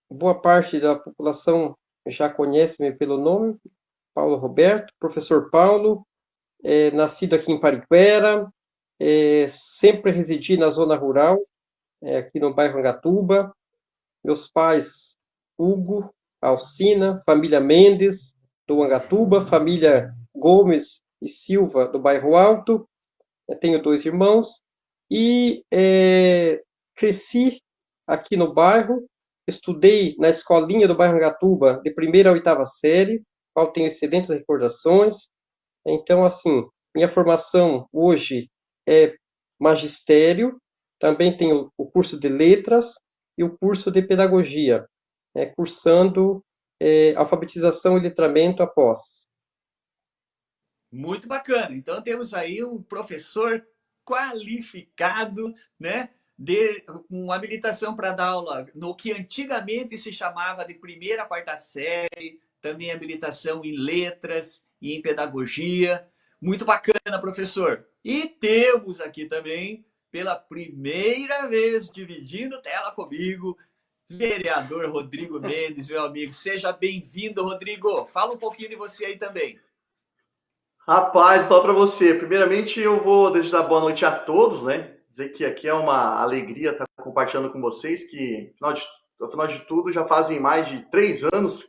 Boa parte da população já conhece-me pelo nome, Paulo Roberto, professor Paulo, nascido aqui em Pariquera, sempre residi na zona rural, aqui no bairro Angatuba. Meus pais, Hugo, Alcina, família Mendes, do Angatuba, família Gomes e Silva, do bairro Alto. Eu tenho dois irmãos e cresci aqui no bairro, estudei na escolinha do bairro Angatuba, de primeira a oitava série, qual tenho excelentes recordações. Então, assim, minha formação hoje é magistério, também tenho o curso de letras e o curso de pedagogia, cursando alfabetização e letramento após. Muito bacana. Então temos aí um professor qualificado, né? Com habilitação para dar aula no que antigamente se chamava de primeira a quarta série, também habilitação em letras e em pedagogia. Muito bacana, professor. E temos aqui também, pela primeira vez, dividindo tela comigo, vereador Rodrigo Mendes, meu amigo. Seja bem-vindo, Rodrigo. Fala um pouquinho de você aí também. Rapaz, vou falar para você. Primeiramente, eu vou desejar boa noite a todos, né? Dizer que aqui é uma alegria estar compartilhando com vocês, que afinal de tudo já fazem mais de 3 anos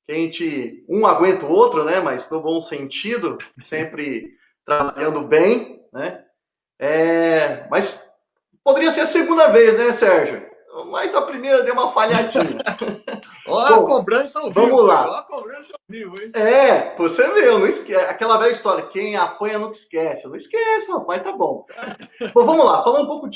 que a gente um aguenta o outro, né? Mas no bom sentido, sempre trabalhando bem, né? Mas poderia ser a segunda vez, né, Sérgio? Mas a primeira deu uma falhadinha. Ó a Bom, cobrança ao vamos vivo aí, ó lá. a cobrança ao vivo, hein? Você viu, não esquece. Aquela velha história, quem apanha nunca esquece. Não esquece, rapaz, tá bom. Bom, vamos lá, falando um pouco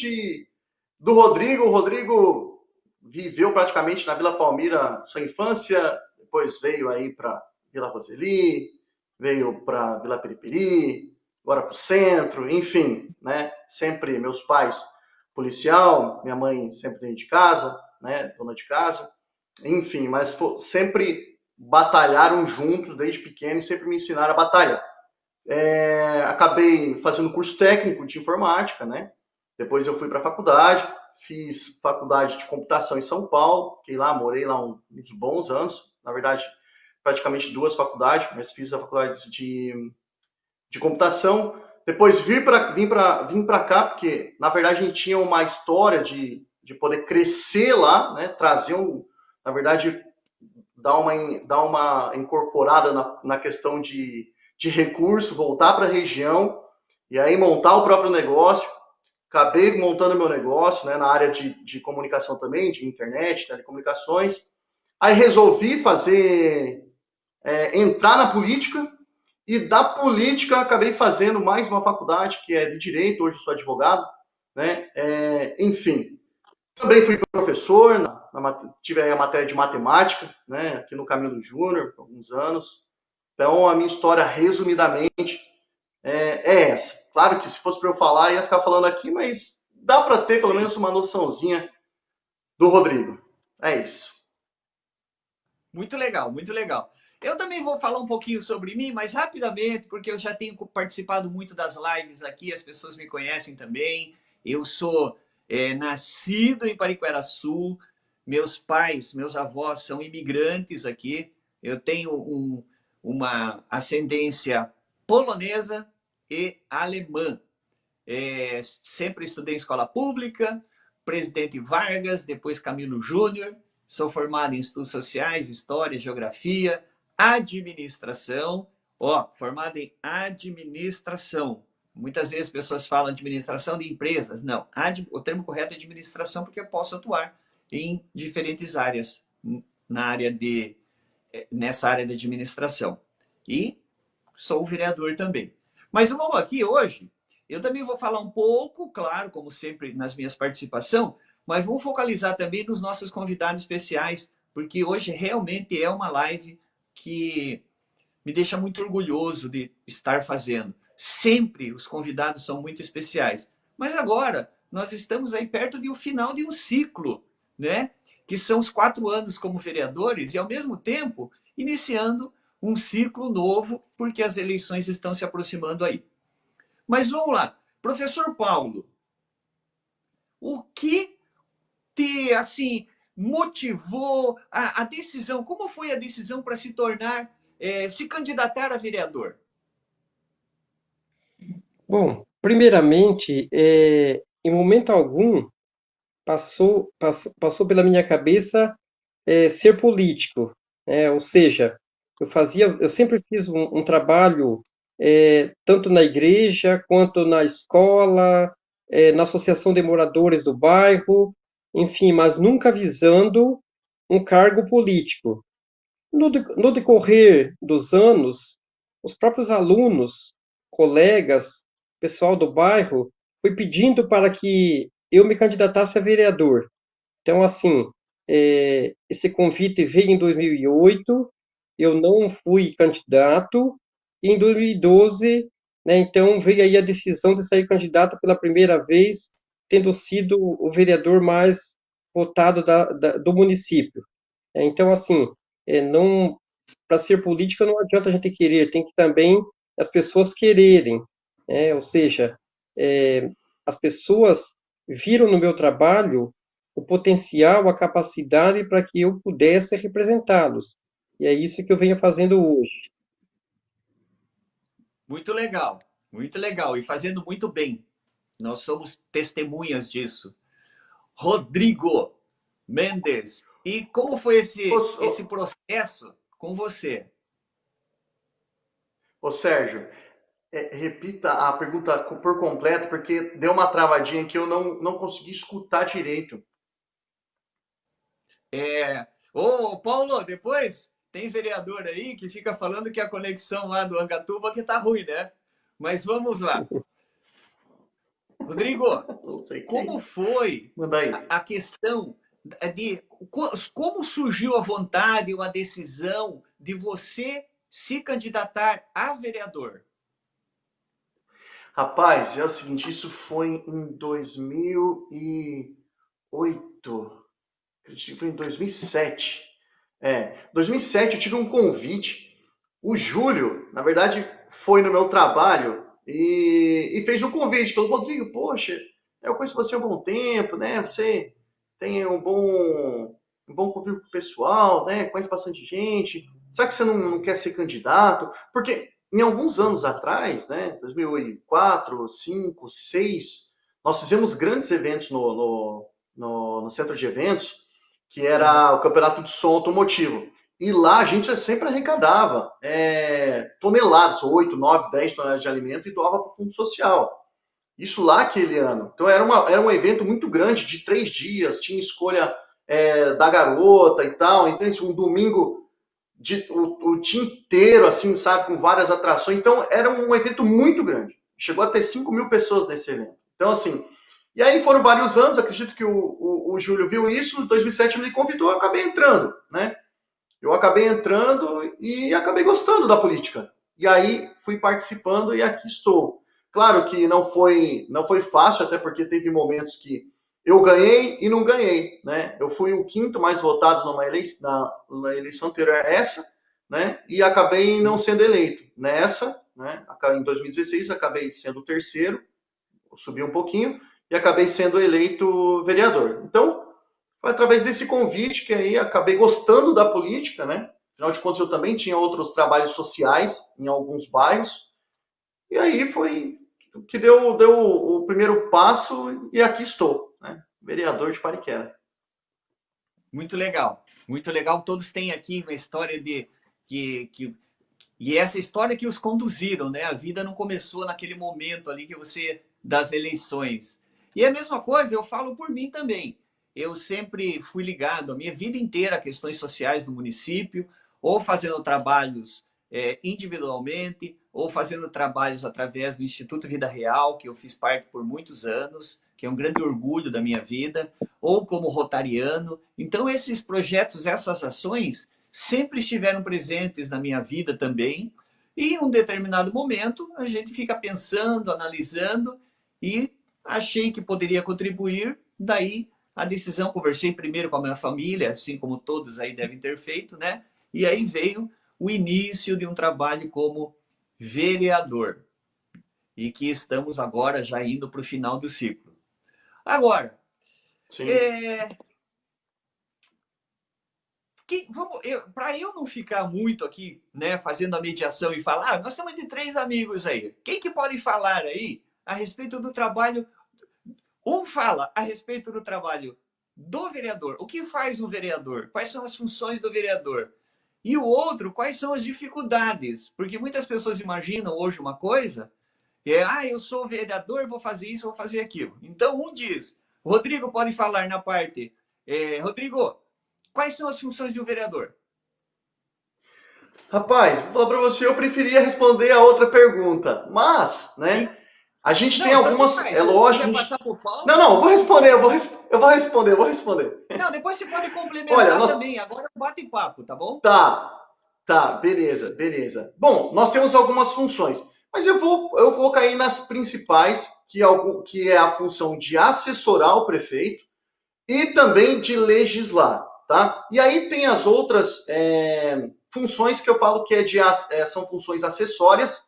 do Rodrigo. O Rodrigo viveu praticamente na Vila Palmira sua infância, depois veio aí para Vila Roseli, veio para Vila Periperi, agora para o centro, enfim, né? Sempre meus pais policial, minha mãe sempre dentro de casa, né? Dona de casa, enfim, mas sempre batalharam juntos desde pequeno e sempre me ensinaram a batalhar. Acabei fazendo curso técnico de informática, né? Depois eu fui para a faculdade, fiz faculdade de computação em São Paulo, fiquei lá, morei lá uns bons anos, na verdade, praticamente duas faculdades, mas fiz a faculdade de computação. Depois vim para cá, porque na verdade a gente tinha uma história de poder crescer lá, né? Na verdade, dar uma incorporada na questão de recurso, voltar para a região e aí montar o próprio negócio. Acabei montando meu negócio, né, na área de comunicação também, de internet, telecomunicações. Aí resolvi entrar na política e da política acabei fazendo mais uma faculdade que é de direito, hoje sou advogado, né? Enfim, também fui professor, tive aí a matéria de matemática, né, aqui no Camilo Júnior, por alguns anos. Então, a minha história, resumidamente, é essa. Claro que se fosse para eu falar, ia ficar falando aqui, mas dá para ter pelo Sim. menos uma noçãozinha do Rodrigo. É isso. Muito legal, muito legal. Eu também vou falar um pouquinho sobre mim, mas rapidamente, porque eu já tenho participado muito das lives aqui, as pessoas me conhecem também. Eu sou nascido em Pariquera-Sul, meus pais, meus avós são imigrantes aqui. Eu tenho uma ascendência polonesa e alemã. Sempre estudei em escola pública, Presidente Vargas, depois Camilo Júnior. Sou formado em estudos sociais, história, geografia, administração. Ó, formado em administração. Muitas vezes pessoas falam administração de empresas. Não, o termo correto é administração porque eu posso atuar em diferentes áreas nessa área de administração. E sou vereador também. Mas vamos aqui hoje, eu também vou falar um pouco, claro, como sempre nas minhas participações, mas vou focalizar também nos nossos convidados especiais, porque hoje realmente é uma live que me deixa muito orgulhoso de estar fazendo. Sempre os convidados são muito especiais. Mas agora nós estamos aí perto do final de um ciclo, né? Que são os 4 anos como vereadores e, ao mesmo tempo, iniciando um ciclo novo, porque as eleições estão se aproximando aí. Mas vamos lá. Professor Paulo, o que te, assim, motivou a decisão? Como foi a decisão para se tornar, se candidatar a vereador? Bom, primeiramente, em momento algum passou pela minha cabeça ser político, ou seja, eu sempre fiz um trabalho tanto na igreja quanto na escola, na associação de moradores do bairro, enfim, mas nunca visando um cargo político. No decorrer dos anos, os próprios alunos, colegas, pessoal do bairro, foi pedindo para que eu me candidatasse a vereador. Então, assim, esse convite veio em 2008, eu não fui candidato, e em 2012, né, então, veio aí a decisão de sair candidato pela primeira vez, tendo sido o vereador mais votado do município. Então, assim, não, para ser política não adianta a gente querer, tem que também as pessoas quererem, ou seja, as pessoas viram no meu trabalho o potencial, a capacidade para que eu pudesse representá-los. E é isso que eu venho fazendo hoje. Muito legal, muito legal. E fazendo muito bem. Nós somos testemunhas disso. Rodrigo Mendes. E como foi Ô, esse ô, processo com você? ô Sérgio, repita a pergunta por completo, porque deu uma travadinha que eu não consegui escutar direito. Ô, Paulo, depois tem vereador aí que fica falando que a conexão lá do Angatuba que tá ruim, né? Mas vamos lá. Rodrigo, Não sei como quem. foi Manda aí. a questão de como surgiu a vontade ou a decisão de você se candidatar a vereador? Rapaz, é o seguinte, isso foi em 2008. Acredito que foi em 2007. 2007 eu tive um convite. O Júlio, na verdade, foi no meu trabalho e fez um convite. Falou, Rodrigo, poxa, eu conheço você há um bom tempo, né? Você tem um bom convívio com o pessoal, né? Conhece bastante gente. Será que você não quer ser candidato? Porque em alguns anos atrás, né? 2004, 2005, 2006, nós fizemos grandes eventos no centro de eventos, que Uhum. era o Campeonato de Som Automotivo. E lá a gente sempre arrecadava toneladas, 8, 9, 10 toneladas de alimento e doava para o Fundo Social. Isso lá aquele ano. Então era um evento muito grande, de 3 dias, tinha escolha da garota e tal. Então, um domingo, o dia inteiro, assim, sabe, com várias atrações. Então era um evento muito grande. Chegou a ter 5 mil pessoas nesse evento. Então, assim, e aí foram vários anos, acredito que o Júlio viu isso, em 2007 me convidou, eu acabei entrando, né? Eu acabei entrando e acabei gostando da política. E aí fui participando e aqui estou. Claro que não foi fácil, até porque teve momentos que eu ganhei e não ganhei, né? Eu fui o quinto mais votado na eleição anterior a essa, né? E acabei não sendo eleito. Nessa, né? Em 2016 acabei sendo o terceiro, subi um pouquinho e acabei sendo eleito vereador. Então, foi através desse convite que aí acabei gostando da política, né? Afinal de contas, eu também tinha outros trabalhos sociais em alguns bairros. E aí foi que deu o primeiro passo e aqui estou, né? Vereador de Pariquera. Muito legal, muito legal. Todos têm aqui uma história de que e essa história que os conduziram, né? A vida não começou naquele momento ali que você das eleições. E a mesma coisa eu falo por mim também. Eu sempre fui ligado a minha vida inteira a questões sociais no município, ou fazendo trabalhos individualmente, ou fazendo trabalhos através do Instituto Vida Real, que eu fiz parte por muitos anos, que é um grande orgulho da minha vida, ou como rotariano. Então, esses projetos, essas ações, sempre estiveram presentes na minha vida também. E em um determinado momento, a gente fica pensando, analisando, e achei que poderia contribuir. Daí a decisão, conversei primeiro com a minha família, assim como todos aí devem ter feito, né? E aí veio o início de um trabalho como vereador. E que estamos agora já indo para o final do ciclo. Agora, Sim. é, Para eu não ficar muito aqui, né, fazendo a mediação e falar, nós estamos de 3 amigos aí. Quem que pode falar aí a respeito do trabalho? Um fala a respeito do trabalho do vereador. O que faz um vereador? Quais são as funções do vereador? E o outro, quais são as dificuldades? Porque muitas pessoas imaginam hoje uma coisa, eu sou vereador, vou fazer isso, vou fazer aquilo. Então, um diz, o Rodrigo pode falar na parte, Rodrigo, quais são as funções de um vereador? Rapaz, vou falar para você, eu preferia responder a outra pergunta, mas, Sim. né, a gente tem Não, tanto algumas, faz. é Se você lógico, quiser passar por Paulo... Não, eu vou responder, eu vou responder. Não, depois você pode Olha, complementar também, agora é um bate-papo, tá bom? Tá, beleza. Bom, nós temos algumas funções, mas eu vou cair nas principais, que é a função de assessorar o prefeito e também de legislar, tá? E aí tem as outras funções que eu falo que são funções acessórias,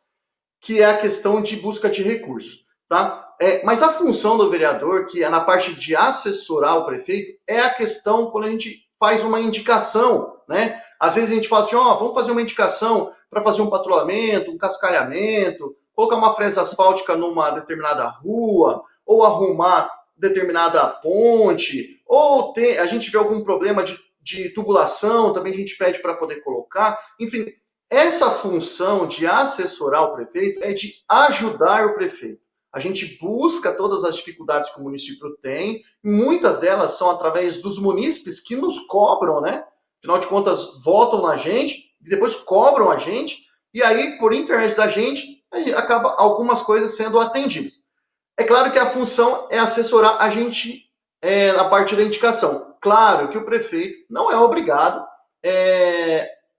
que é a questão de busca de recursos, tá? Mas a função do vereador, que é na parte de assessorar o prefeito, é a questão quando a gente faz uma indicação, né? Às vezes a gente fala assim, vamos fazer uma indicação para fazer um patrulhamento, um cascalhamento, colocar uma fresa asfáltica numa determinada rua, ou arrumar determinada ponte, ou a gente vê algum problema de tubulação, também a gente pede para poder colocar. Enfim, essa função de assessorar o prefeito é de ajudar o prefeito. A gente busca todas as dificuldades que o município tem, muitas delas são através dos munícipes que nos cobram, né? Afinal de contas, votam na gente e depois cobram a gente, e aí, por intermédio da gente, acaba algumas coisas sendo atendidas. É claro que a função é assessorar a gente na parte da indicação. Claro que o prefeito não é obrigado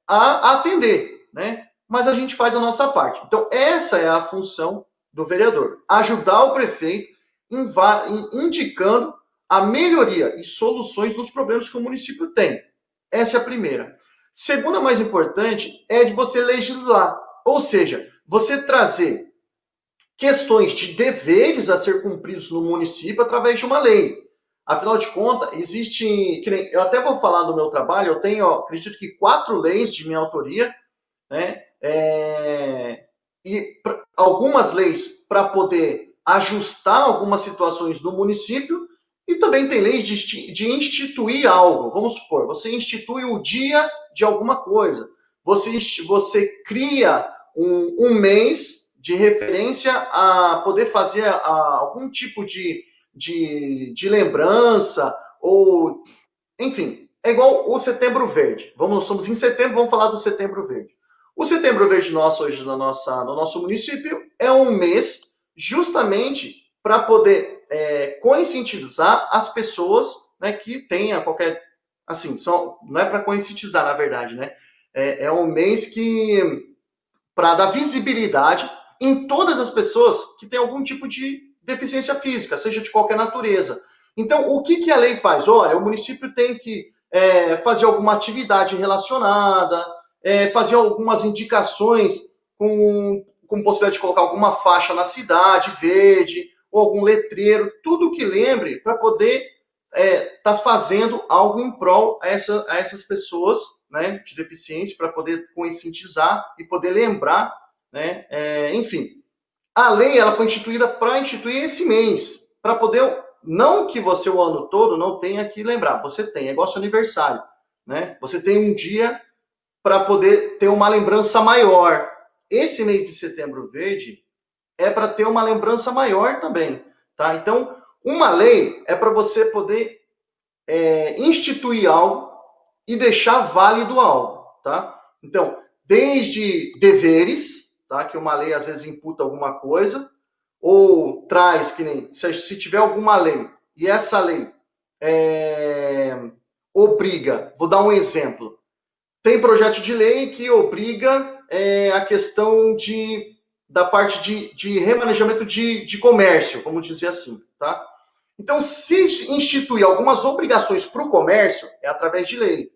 a atender, né? Mas a gente faz a nossa parte. Então, essa é a função do vereador. Ajudar o prefeito indicando a melhoria e soluções dos problemas que o município tem. Essa é a primeira. Segunda mais importante é de você legislar. Ou seja, você trazer questões de deveres a ser cumpridos no município através de uma lei. Afinal de contas, eu até vou falar do meu trabalho, eu tenho, acredito que 4 leis de minha autoria, né? E algumas leis para poder ajustar algumas situações do município, e também tem leis de instituir algo. Vamos supor, você institui o dia de alguma coisa, você cria um mês de referência a poder fazer algum tipo de lembrança, ou enfim, é igual o Setembro Verde. Nós somos em setembro, vamos falar do Setembro Verde. O Setembro Verde nosso hoje no nosso município é um mês justamente para poder conscientizar as pessoas, né, que tenha qualquer, assim, não é para conscientizar, na verdade, né? É um mês para dar visibilidade em todas as pessoas que têm algum tipo de deficiência física, seja de qualquer natureza. Então, o que a lei faz? Olha, o município tem que fazer alguma atividade relacionada, fazer algumas indicações com possibilidade de colocar alguma faixa na cidade, verde, ou algum letreiro, tudo que lembre para poder tá fazendo algo em prol a essas pessoas, né, de deficiência, para poder conscientizar e poder lembrar, né, enfim. A lei ela foi instituída para instituir esse mês, para poder, não que você o ano todo não tenha que lembrar, você tem, é igual seu aniversário, né? Você tem um dia para poder ter uma lembrança maior. Esse mês de Setembro Verde é para ter uma lembrança maior também, tá? Então, uma lei é para você poder instituir algo e deixar válido algo, tá? Então, desde deveres, tá? Que uma lei às vezes imputa alguma coisa, ou traz, que nem, se tiver alguma lei, e essa lei obriga, vou dar um exemplo, tem projeto de lei que obriga a questão da parte de remanejamento de comércio, vamos dizer assim, tá? Então, se instituir algumas obrigações para o comércio, é através de lei,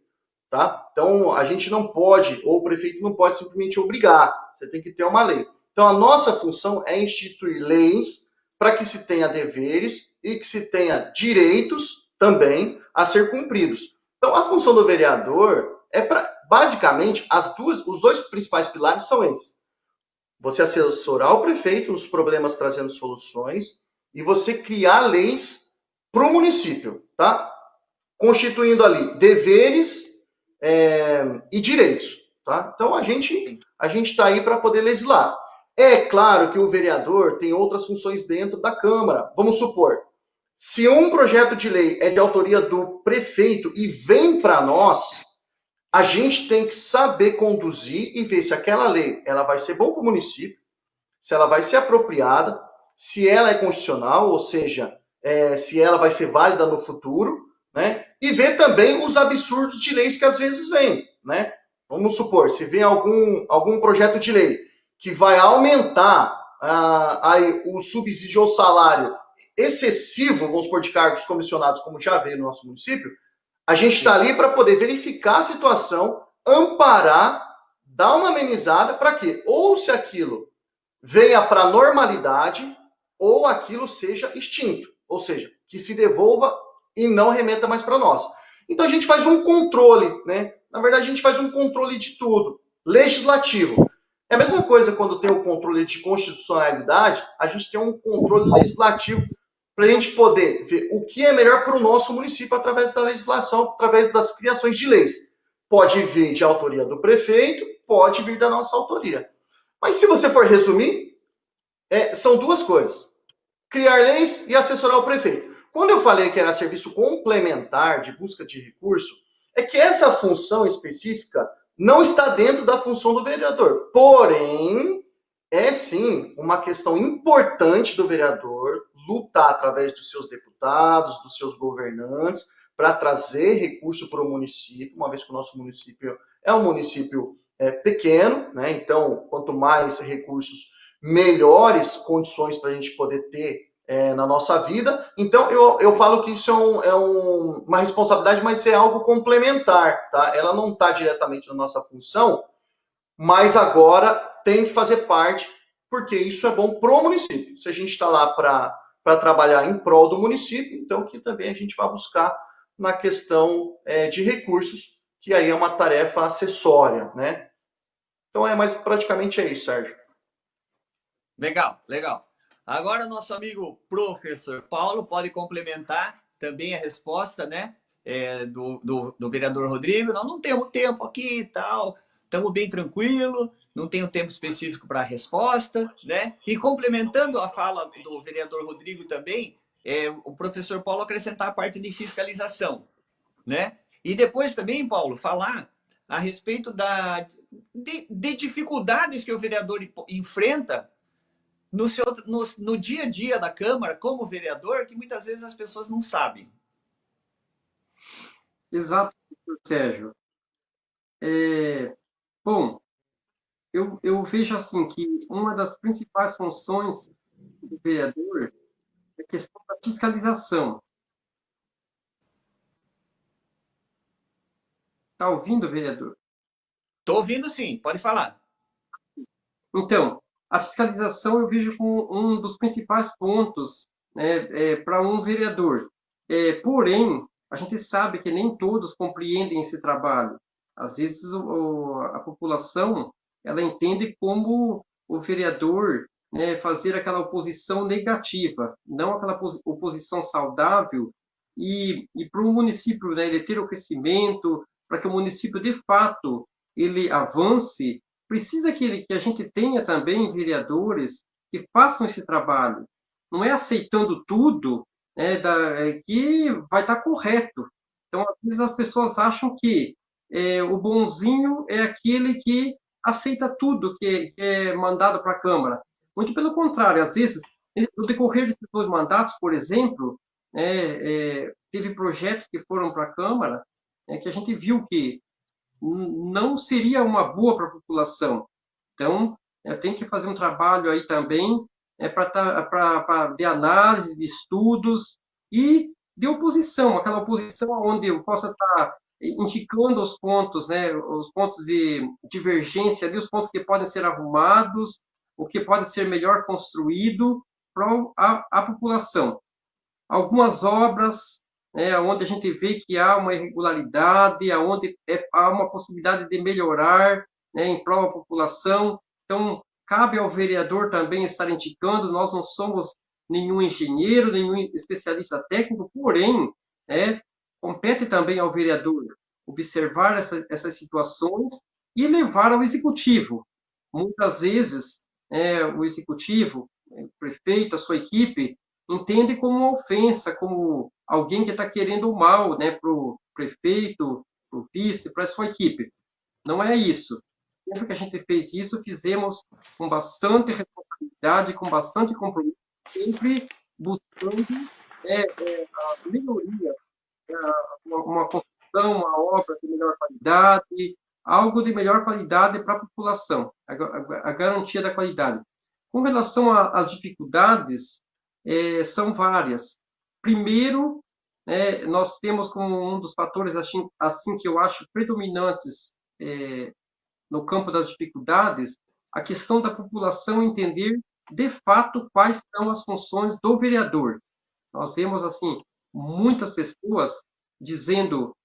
tá? Então, a gente não pode, ou o prefeito não pode simplesmente obrigar, você tem que ter uma lei. Então, a nossa função é instituir leis para que se tenha deveres e que se tenha direitos também a ser cumpridos. Então, a função do vereador basicamente, os dois principais pilares são esses. Você assessorar o prefeito nos problemas trazendo soluções e você criar leis para o município, tá? Constituindo ali deveres e direitos, tá? Então a gente está aí para poder legislar. É claro que o vereador tem outras funções dentro da Câmara. Vamos supor, se um projeto de lei é de autoria do prefeito e vem para nós, a gente tem que saber conduzir e ver se aquela lei ela vai ser boa para o município, se ela vai ser apropriada, se ela é constitucional, ou seja, se ela vai ser válida no futuro, né? E ver também os absurdos de leis que às vezes vêm, né? Vamos supor, se vem algum projeto de lei que vai aumentar o subsídio ou salário excessivo, vamos supor, de cargos comissionados, como já veio no nosso município, a gente está ali para poder verificar a situação, amparar, dar uma amenizada para quê? Ou se aquilo venha para a normalidade, ou aquilo seja extinto, ou seja, que se devolva e não remeta mais para nós. Então a gente faz um controle, né? Na verdade, a gente faz um controle de tudo, legislativo. É a mesma coisa quando tem o controle de constitucionalidade, a gente tem um controle legislativo para a gente poder ver o que é melhor para o nosso município através da legislação, através das criações de leis. Pode vir de autoria do prefeito, pode vir da nossa autoria. Mas se você for resumir, são duas coisas. Criar leis e assessorar o prefeito. Quando eu falei que era serviço complementar de busca de recurso, é que essa função específica não está dentro da função do vereador. Porém, é sim uma questão importante do vereador lutar através dos seus deputados, dos seus governantes, para trazer recurso para o município, uma vez que o nosso município é um município pequeno, né? Então, quanto mais recursos, melhores condições para a gente poder ter na nossa vida. Então, eu falo que isso uma responsabilidade, mas é algo complementar, tá? Ela não está diretamente na nossa função, mas agora tem que fazer parte, porque isso é bom para o município. Se a gente está lá para trabalhar em prol do município, então que também a gente vai buscar na questão de recursos, que aí é uma tarefa acessória, né? Então, mas praticamente é isso, Sérgio. Legal, legal. Agora, nosso amigo professor Paulo pode complementar também a resposta, né, do vereador Rodrigo. Nós não temos tempo aqui e tal, estamos bem tranquilo, não tenho tempo específico para a resposta, né? E complementando a fala do vereador Rodrigo também, o professor Paulo acrescentar a parte de fiscalização, né? E depois também, Paulo, falar a respeito de dificuldades que o vereador enfrenta no dia a dia da Câmara, como vereador, que muitas vezes as pessoas não sabem. Exato, Sérgio. Bom, eu vejo assim que uma das principais funções do vereador é a questão da fiscalização. Está ouvindo, vereador? Estou ouvindo sim, pode falar. Então, a fiscalização eu vejo como um dos principais pontos, né, para um vereador. Porém, a gente sabe que nem todos compreendem esse trabalho. Às vezes a população ela entende como o vereador, né, fazer aquela oposição negativa, não aquela oposição saudável, e para o município, né, ele ter o crescimento, para que o município de fato ele avance, precisa que a gente tenha também vereadores que façam esse trabalho. Não é aceitando tudo, né, que vai estar correto. Então, às vezes as pessoas acham que o bonzinho é aquele que aceita tudo que é mandado para a Câmara. Muito pelo contrário, às vezes, no decorrer desses 2 mandatos, por exemplo, teve projetos que foram para a Câmara que a gente viu que não seria uma boa para a população. Então, tem que fazer um trabalho aí também de análise, de estudos e de oposição, aquela oposição onde eu possa estar indicando os pontos, né, os pontos de divergência, ali, os pontos que podem ser arrumados, o que pode ser melhor construído para a população. Algumas obras né, onde a gente vê que há uma irregularidade, onde há uma possibilidade de melhorar, né, em prol da população. Então, cabe ao vereador também estar indicando, nós não somos nenhum engenheiro, nenhum especialista técnico, porém, né, compete também ao vereador observar essas situações e levar ao executivo. Muitas vezes, o executivo, o prefeito, a sua equipe, entende como uma ofensa, como alguém que está querendo o mal, né, para o prefeito, para o vice, para a sua equipe. Não é isso. Sempre que a gente fez isso, fizemos com bastante responsabilidade, com bastante compromisso, sempre buscando a melhoria, uma construção, uma obra de melhor qualidade, algo de melhor qualidade para a população, a garantia da qualidade. Com relação às dificuldades, são várias. Primeiro, nós temos como um dos fatores assim que eu acho predominantes no campo das dificuldades, a questão da população entender de fato quais são as funções do vereador. Nós vemos assim muitas pessoas dizendo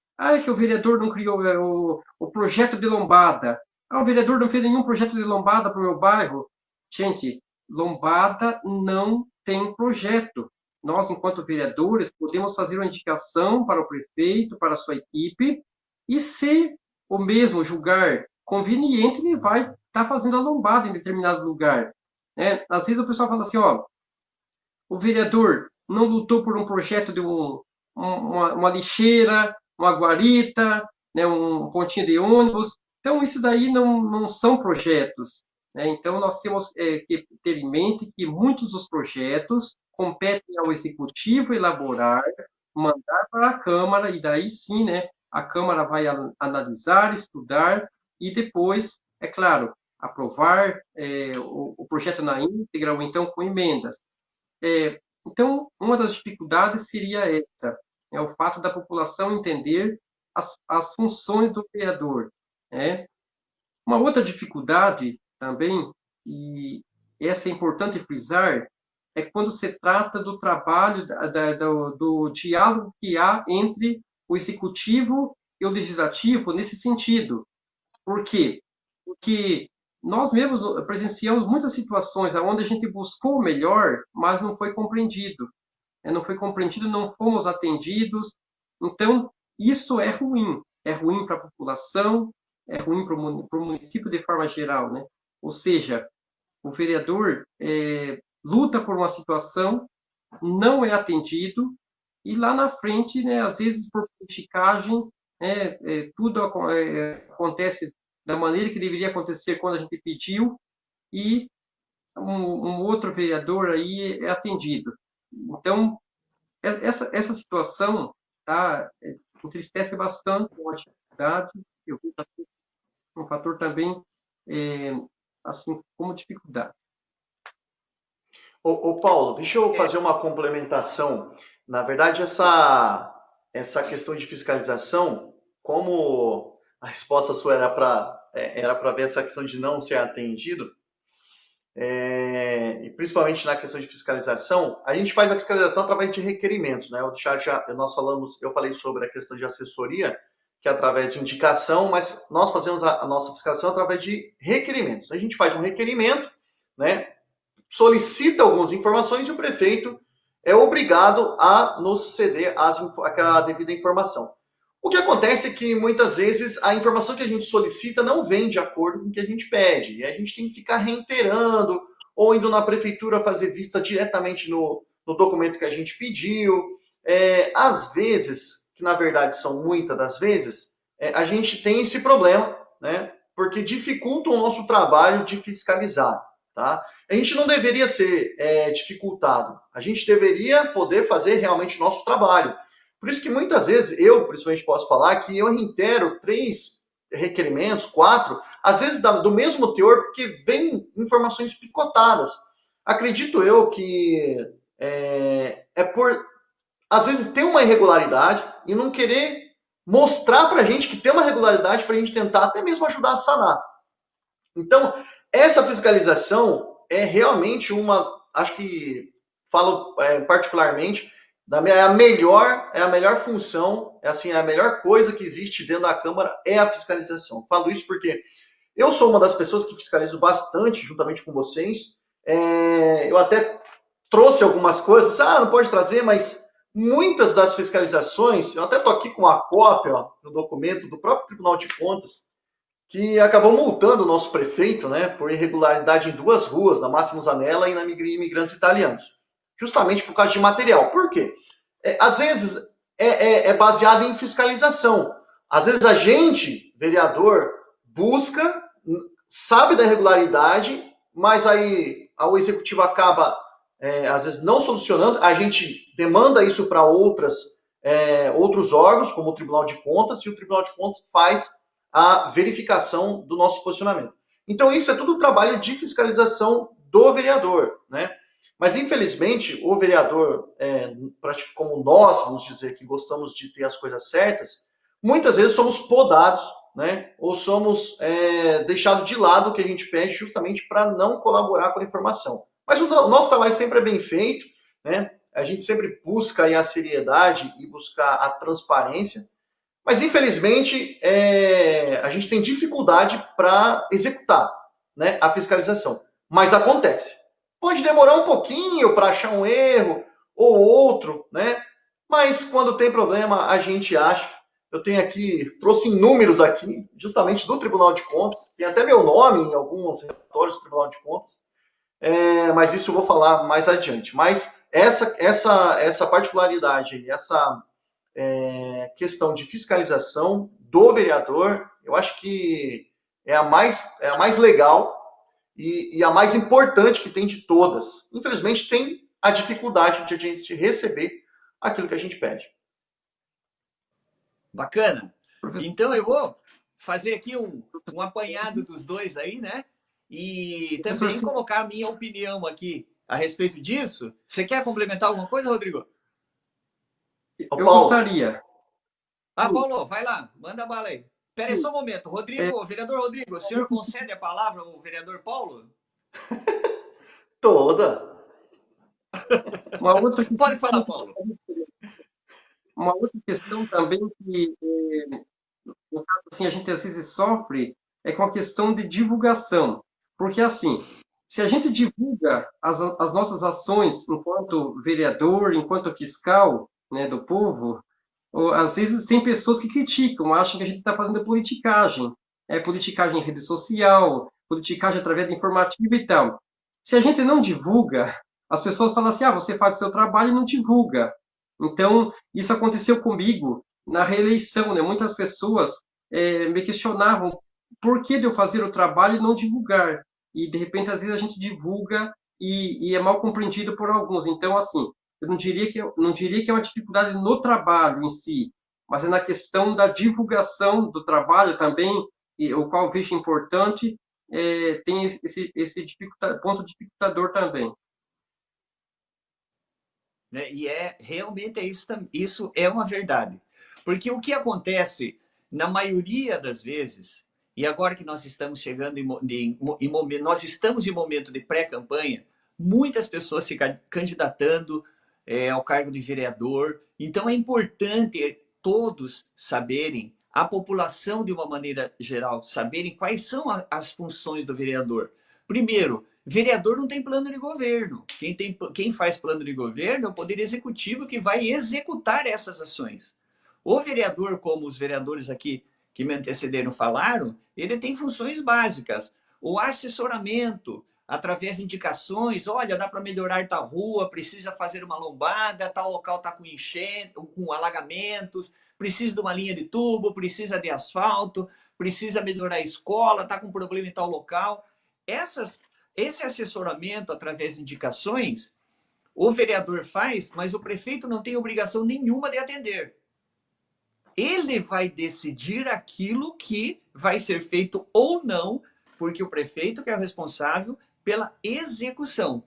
que o vereador não criou o projeto de lombada. O vereador não fez nenhum projeto de lombada para o meu bairro. Gente, lombada não tem projeto. Nós, enquanto vereadores, podemos fazer uma indicação para o prefeito, para a sua equipe, e se o mesmo julgar conveniente, ele vai estar fazendo a lombada em determinado lugar. Às vezes o pessoal fala assim, o vereador não lutou por um projeto de uma lixeira, uma guarita, né, um pontinho de ônibus. Então, isso daí não são projetos. Né? Então, nós temos que ter em mente que muitos dos projetos competem ao executivo elaborar, mandar para a Câmara, e daí sim, né, a Câmara vai analisar, estudar, e depois, é claro, aprovar o projeto na íntegra, ou então com emendas. Então, uma das dificuldades seria essa, o fato da população entender as funções do vereador. Né? Uma outra dificuldade também, e essa é importante frisar, é quando se trata do trabalho, do diálogo que há entre o executivo e o legislativo nesse sentido. Por quê? Porque nós mesmos presenciamos muitas situações onde a gente buscou o melhor, mas não foi compreendido. Não foi compreendido, não fomos atendidos. Então, isso é ruim. É ruim para a população, é ruim para o município de forma geral. Né? Ou seja, o vereador luta por uma situação, não é atendido, e lá na frente, né, às vezes por politicagem, tudo acontece da maneira que deveria acontecer quando a gente pediu, e um outro vereador aí é atendido. Então, essa situação entristece bastante a atividade, eu vejo um fator também, assim, como dificuldade. Ô Paulo, deixa eu fazer uma complementação. Na verdade, essa questão de fiscalização, como a resposta sua era para ver essa questão de não ser atendido, e principalmente na questão de fiscalização, a gente faz a fiscalização através de requerimentos, né? Eu falei sobre a questão de assessoria, que é através de indicação, mas nós fazemos a nossa fiscalização através de requerimentos. A gente faz um requerimento, né? Solicita algumas informações e o prefeito é obrigado a nos ceder a devida informação. O que acontece é que, muitas vezes, a informação que a gente solicita não vem de acordo com o que a gente pede. E a gente tem que ficar reiterando, ou indo na prefeitura fazer vista diretamente no documento que a gente pediu. Às vezes, que na verdade são muitas das vezes, a gente tem esse problema, né? Porque dificulta o nosso trabalho de fiscalizar. Tá? A gente não deveria ser dificultado. A gente deveria poder fazer realmente o nosso trabalho. Por isso que muitas vezes eu, principalmente, posso falar que eu reitero 3 requerimentos, 4, às vezes do mesmo teor, porque vem informações picotadas. Acredito eu que por, às vezes, ter uma irregularidade e não querer mostrar para a gente que tem uma irregularidade para a gente tentar até mesmo ajudar a sanar. Então, essa fiscalização é realmente acho que falo particularmente, É a melhor função, é assim, a melhor coisa que existe dentro da Câmara é a fiscalização. Falo isso porque eu sou uma das pessoas que fiscalizo bastante, juntamente com vocês. Eu até trouxe algumas coisas, não pode trazer, mas muitas das fiscalizações, eu até estou aqui com uma cópia do documento do próprio Tribunal de Contas, que acabou multando o nosso prefeito, né, por irregularidade em 2 ruas, na Máximo Zanella e na Imigrantes Italianos. Justamente por causa de material. Por quê? Às vezes é baseado em fiscalização. Às vezes a gente, vereador, busca, sabe da irregularidade, mas aí o executivo acaba, às vezes, não solucionando. A gente demanda isso para outros órgãos, como o Tribunal de Contas, e o Tribunal de Contas faz a verificação do nosso posicionamento. Então, isso é tudo trabalho de fiscalização do vereador, né? Mas, infelizmente, o vereador, como nós, vamos dizer, que gostamos de ter as coisas certas, muitas vezes somos podados, né? Ou somos deixados de lado o que a gente pede justamente para não colaborar com a informação. Mas o nosso trabalho sempre é bem feito, né? A gente sempre busca aí a seriedade e buscar a transparência, mas infelizmente a gente tem dificuldade para executar, né, a fiscalização. Mas acontece. Pode demorar um pouquinho para achar um erro ou outro, né? Mas quando tem problema, a gente acha. Eu tenho aqui, trouxe números aqui, justamente do Tribunal de Contas, tem até meu nome em alguns relatórios do Tribunal de Contas, mas isso eu vou falar mais adiante. Mas essa particularidade, essa questão de fiscalização do vereador, eu acho que é a mais legal e a mais importante que tem de todas. Infelizmente, tem a dificuldade de a gente receber aquilo que a gente pede. Bacana. Então, eu vou fazer aqui um apanhado dos dois aí, né? E também colocar a minha opinião aqui a respeito disso. Você quer complementar alguma coisa, Rodrigo? Eu gostaria. Paulo, vai lá, manda bala aí. Espera aí só um momento. Rodrigo, vereador Rodrigo, o senhor concede a palavra ao vereador Paulo? Toda. Pode falar, Paulo. Uma outra questão também que, no caso, assim, a gente às vezes sofre é com a questão de divulgação. Porque, assim, se a gente divulga as nossas ações enquanto vereador, enquanto fiscal, né, do povo, às vezes tem pessoas que criticam, acham que a gente está fazendo politicagem. Politicagem em rede social, politicagem através de informativo e tal. Se a gente não divulga, as pessoas falam assim, você faz o seu trabalho e não divulga. Então, isso aconteceu comigo na reeleição, né? Muitas pessoas me questionavam por que de eu fazer o trabalho e não divulgar. E, de repente, às vezes a gente divulga e é mal compreendido por alguns. Então, assim, eu não diria que é uma dificuldade no trabalho em si, mas é na questão da divulgação do trabalho também, o qual eu vejo importante, tem esse ponto dificultador também. E realmente isso é uma verdade. Porque o que acontece, na maioria das vezes, e agora que nós estamos chegando nós estamos em momento de pré-campanha, muitas pessoas se candidatando ao cargo de vereador. Então é importante todos saberem, a população de uma maneira geral, saberem quais são as funções do vereador. Primeiro, vereador não tem plano de governo. Quem faz plano de governo é o Poder Executivo que vai executar essas ações. O vereador, como os vereadores aqui que me antecederam falaram, ele tem funções básicas. O assessoramento, através de indicações, olha, dá para melhorar tal rua, precisa fazer uma lombada, tal local está com enchente, com alagamentos, precisa de uma linha de tubo, precisa de asfalto, precisa melhorar a escola, está com problema em tal local. Esse assessoramento através de indicações, o vereador faz, mas o prefeito não tem obrigação nenhuma de atender. Ele vai decidir aquilo que vai ser feito ou não, porque o prefeito que é o responsável pela execução.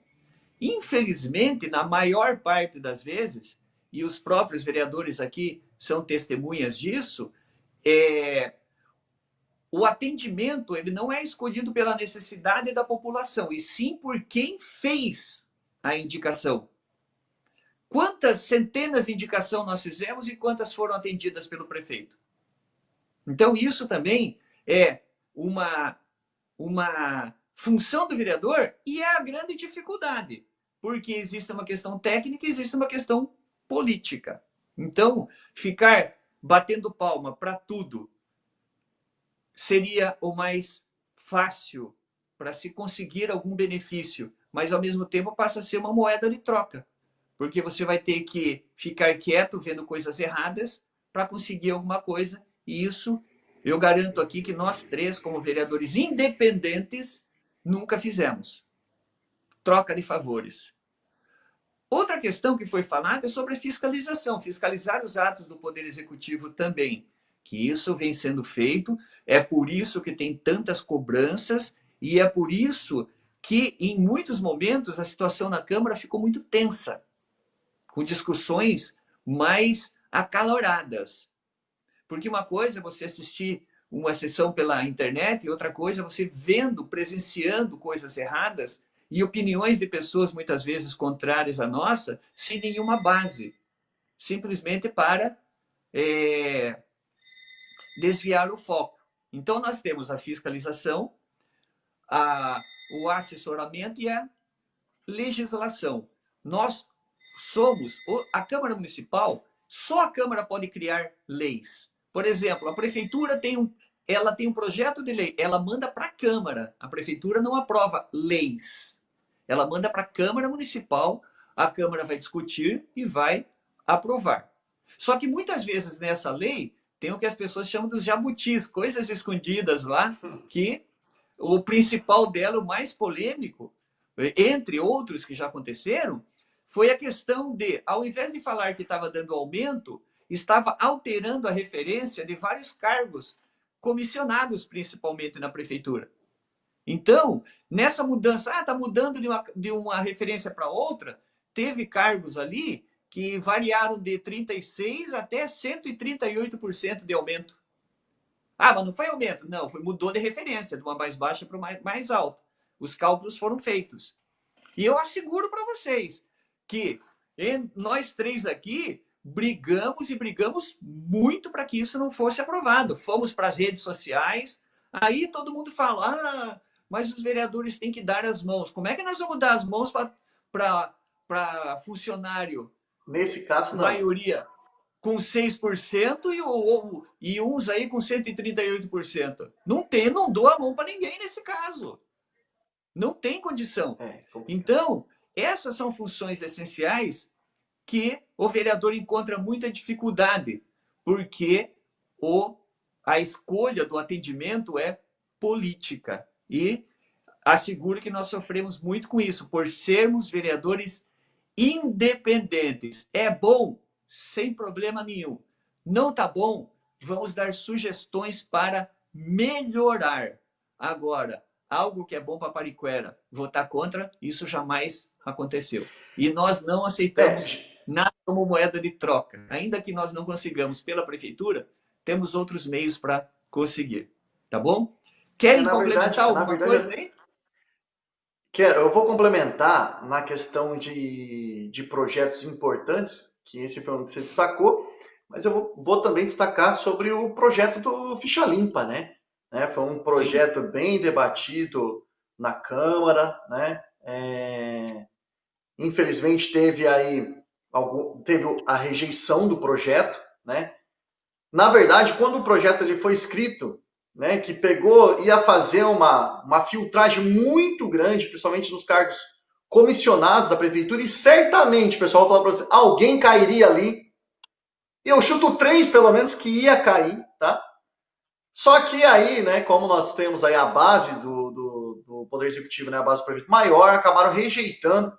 Infelizmente, na maior parte das vezes, e os próprios vereadores aqui são testemunhas disso, o atendimento ele não é escolhido pela necessidade da população, e sim por quem fez a indicação. quantas centenas de indicações nós fizemos e quantas foram atendidas pelo prefeito. Então, isso também é uma função do vereador e é a grande dificuldade, porque existe uma questão técnica e existe uma questão política. Então, ficar batendo palma para tudo seria o mais fácil para se conseguir algum benefício, mas ao mesmo tempo passa a ser uma moeda de troca, porque você vai ter que ficar quieto vendo coisas erradas para conseguir alguma coisa, e isso eu garanto aqui que nós três, como vereadores independentes, nunca fizemos. Troca de favores. Outra questão que foi falada é sobre a fiscalização, fiscalizar os atos do Poder Executivo também, que isso vem sendo feito, é por isso que tem tantas cobranças e é por isso que, em muitos momentos, a situação na Câmara ficou muito tensa, com discussões mais acaloradas. Porque uma coisa é você assistir uma sessão pela internet e outra coisa é você vendo, presenciando coisas erradas e opiniões de pessoas muitas vezes contrárias à nossa, sem nenhuma base, simplesmente para desviar o foco. Então, nós temos a fiscalização, o assessoramento e a legislação. Nós somos a Câmara Municipal, só a Câmara pode criar leis. Por exemplo, a Prefeitura tem um projeto de lei, ela manda para a Câmara. A Prefeitura não aprova leis. Ela manda para a Câmara Municipal, a Câmara vai discutir e vai aprovar. Só que muitas vezes nessa lei tem o que as pessoas chamam dos jabutis, coisas escondidas lá, que o principal dela, o mais polêmico, entre outros que já aconteceram, foi a questão de, ao invés de falar que estava dando aumento, estava alterando a referência de vários cargos comissionados, principalmente na prefeitura. Então, nessa mudança, está mudando de uma referência para outra, teve cargos ali que variaram de 36% até 138% de aumento. Mas não foi aumento? Não, mudou de referência, de uma mais baixa para uma mais alta. Os cálculos foram feitos. E eu asseguro para vocês que nós três aqui brigamos e brigamos muito para que isso não fosse aprovado. Fomos para as redes sociais, aí todo mundo fala, mas os vereadores têm que dar as mãos. Como é que nós vamos dar as mãos para funcionário? Nesse caso, não. Maioria com 6% e uns aí com 138%. Não dou a mão para ninguém nesse caso. Não tem condição. Então, essas são funções essenciais que o vereador encontra muita dificuldade, porque a escolha do atendimento é política. E asseguro que nós sofremos muito com isso, por sermos vereadores independentes. É bom, sem problema nenhum. Não está bom, vamos dar sugestões para melhorar. Agora, algo que é bom para Pariquera, votar contra, isso jamais aconteceu. E nós não aceitamos nada como moeda de troca. Ainda que nós não consigamos pela prefeitura, temos outros meios para conseguir. Tá bom? Querem complementar alguma coisa aí? Quero. Eu vou complementar na questão de projetos importantes, que esse foi um que você destacou, mas eu vou também destacar sobre o projeto do Ficha Limpa, né? Foi um projeto bem debatido na Câmara, né? Infelizmente teve a rejeição do projeto, né? Na verdade, quando o projeto ele foi escrito, né, que ia fazer uma filtragem muito grande, principalmente nos cargos comissionados da prefeitura, e certamente, pessoal, vou falar para você, alguém cairia ali. Eu chuto 3, pelo menos, que ia cair, tá? Só que aí, né, como nós temos aí a base do Poder Executivo, né, a base do prefeito maior, acabaram rejeitando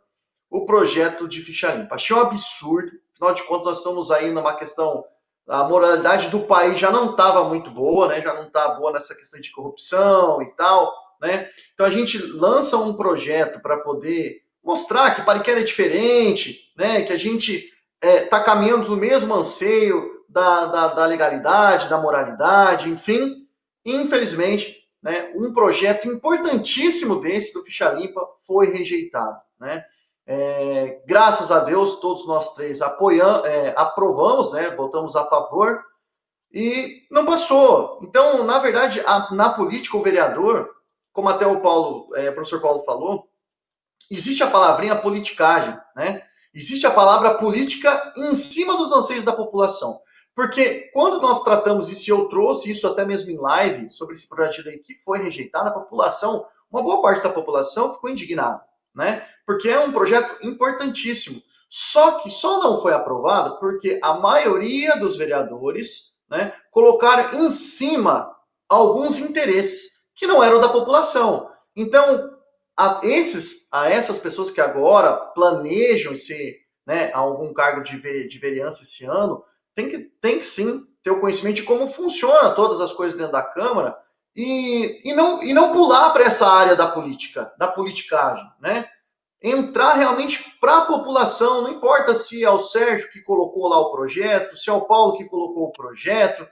o projeto de ficha limpa. Achei um absurdo, afinal de contas, nós estamos aí numa questão. A moralidade do país já não estava muito boa, né? Já não está boa nessa questão de corrupção e tal, né? Então a gente lança um projeto para poder mostrar que Pariquera é diferente, né? Que a gente está caminhando no mesmo anseio da legalidade, da moralidade, enfim. Infelizmente, né? Um projeto importantíssimo desse do Ficha Limpa foi rejeitado, né? Graças a Deus, todos nós três aprovamos, né? Votamos a favor e não passou. Então, na verdade, na política, o vereador, como até o professor Paulo falou, existe a palavrinha politicagem, né? Existe a palavra política em cima dos anseios da população. Porque quando nós tratamos isso, e eu trouxe isso até mesmo em live, sobre esse projeto de lei que foi rejeitado, a população, uma boa parte da população ficou indignada, né? Porque é um projeto importantíssimo. Só que só não foi aprovado porque a maioria dos vereadores, né, colocaram em cima alguns interesses que não eram da população. Então, essas pessoas que agora planejam ser, né, algum cargo de vereança esse ano, tem que sim ter o conhecimento de como funciona todas as coisas dentro da Câmara e não pular para essa área da política, da politicagem, né? Entrar realmente para a população, não importa se é o Sérgio que colocou lá o projeto, se é o Paulo que colocou o projeto,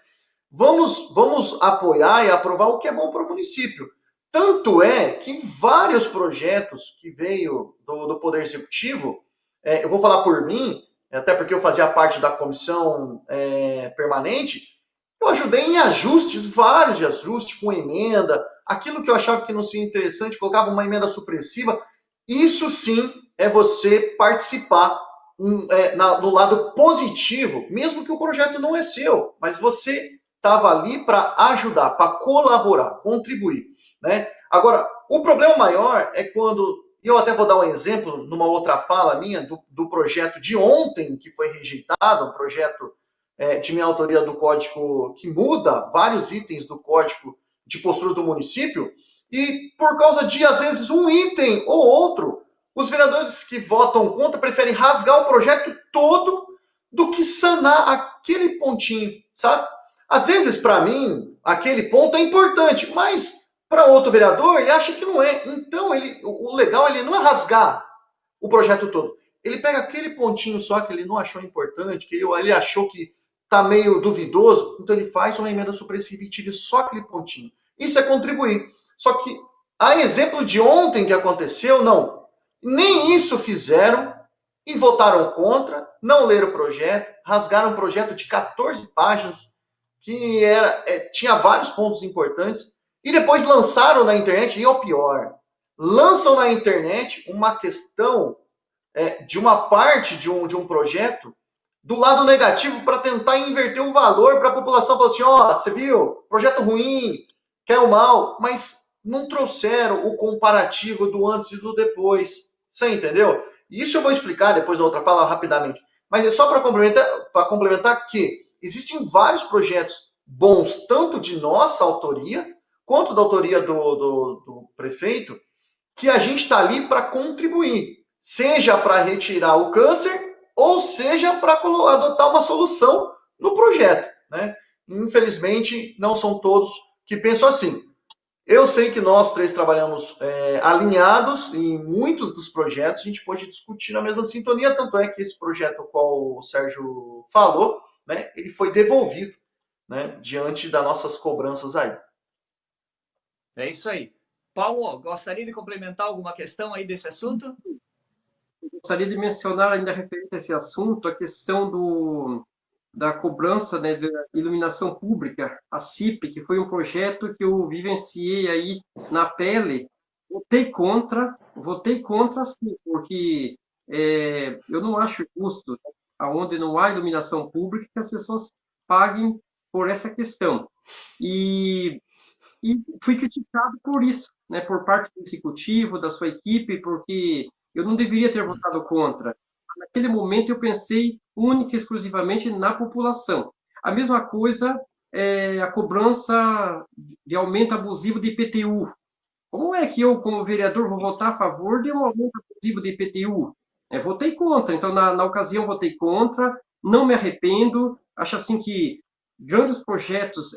vamos apoiar e aprovar o que é bom para o município. Tanto é que vários projetos que veio do Poder Executivo, eu vou falar por mim, até porque eu fazia parte da comissão permanente, eu ajudei em ajustes, vários de ajustes, com emenda, aquilo que eu achava que não seria interessante, colocava uma emenda supressiva. Isso sim é você participar no lado positivo, mesmo que o projeto não é seu, mas você estava ali para ajudar, para colaborar, contribuir, né? Agora, o problema maior é quando, e eu até vou dar um exemplo numa outra fala minha, do projeto de ontem, que foi rejeitado, um projeto de minha autoria do código, que muda vários itens do código de postura do município, e por causa de, às vezes, um item ou outro, os vereadores que votam contra preferem rasgar o projeto todo do que sanar aquele pontinho, sabe? Às vezes, para mim, aquele ponto é importante, mas para outro vereador, ele acha que não é. Então, o legal ele não é rasgar o projeto todo. Ele pega aquele pontinho só que ele não achou importante, que ele achou que está meio duvidoso, então ele faz uma emenda supressiva e tira só aquele pontinho. Isso é contribuir. Só que, a exemplo de ontem que aconteceu, não. Nem isso fizeram e votaram contra, não leram o projeto, rasgaram um projeto de 14 páginas, que tinha vários pontos importantes, e depois lançaram na internet, e é o pior, lançam na internet uma questão de uma parte de um projeto do lado negativo para tentar inverter o valor para a população. Falar assim, ó, você viu, projeto ruim, quer o mal, mas não trouxeram o comparativo do antes e do depois. Você entendeu? Isso eu vou explicar depois da outra fala rapidamente. Mas é só para complementar que existem vários projetos bons, tanto de nossa autoria, quanto da autoria do prefeito, que a gente está ali para contribuir. Seja para retirar o câncer, ou seja para adotar uma solução no projeto, né? Infelizmente, não são todos que pensam assim. Eu sei que nós três trabalhamos alinhados em muitos dos projetos, a gente pode discutir na mesma sintonia, tanto é que esse projeto ao qual o Sérgio falou, né, ele foi devolvido, né, diante das nossas cobranças aí. É isso aí. Paulo, gostaria de complementar alguma questão aí desse assunto? Gostaria de mencionar ainda referente a esse assunto, a questão da cobrança, né, da iluminação pública, a CIP, que foi um projeto que eu vivenciei aí na pele. Votei contra sim, porque eu não acho justo, aonde não há iluminação pública, que as pessoas paguem por essa questão. E fui criticado por isso, né, por parte do executivo, da sua equipe, porque eu não deveria ter votado contra. Naquele momento eu pensei única e exclusivamente na população. A mesma coisa a cobrança de aumento abusivo de IPTU. Como é que eu, como vereador, vou votar a favor de um aumento abusivo de IPTU? Votei contra, então na ocasião votei contra, não me arrependo, acho assim que grandes projetos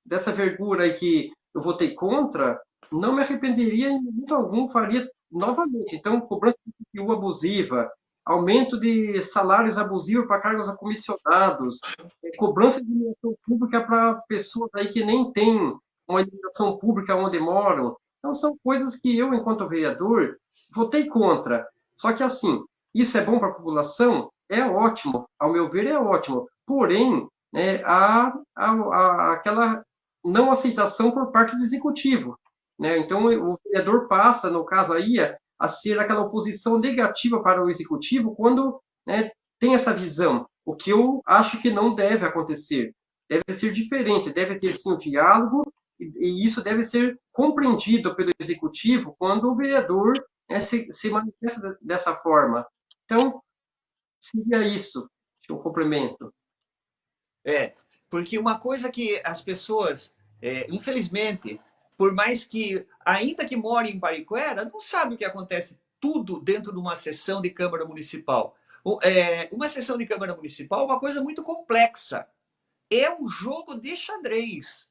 dessa vergura aí que eu votei contra, não me arrependeria em momento algum, faria novamente. Então, cobrança de IPTU abusiva, aumento de salários abusivos para cargos a comissionados, cobrança de iluminação pública para pessoas aí que nem têm uma iluminação pública onde moram. Então, são coisas que eu, enquanto vereador, votei contra. Só que assim, isso é bom para a população? É ótimo, ao meu ver é ótimo. Porém, né, aquela não aceitação por parte do executivo, né? Então, o vereador passa, no caso aí, a ser aquela oposição negativa para o executivo quando, né, tem essa visão. O que eu acho que não deve acontecer. Deve ser diferente, deve ter sim o diálogo, e isso deve ser compreendido pelo executivo quando o vereador, né, se manifesta dessa forma. Então, seria isso, que eu complemento. Porque uma coisa que as pessoas, infelizmente, por mais que, ainda que morem em Pariquera, não sabe o que acontece tudo dentro de uma sessão de Câmara Municipal. Uma sessão de Câmara Municipal é uma coisa muito complexa. É um jogo de xadrez.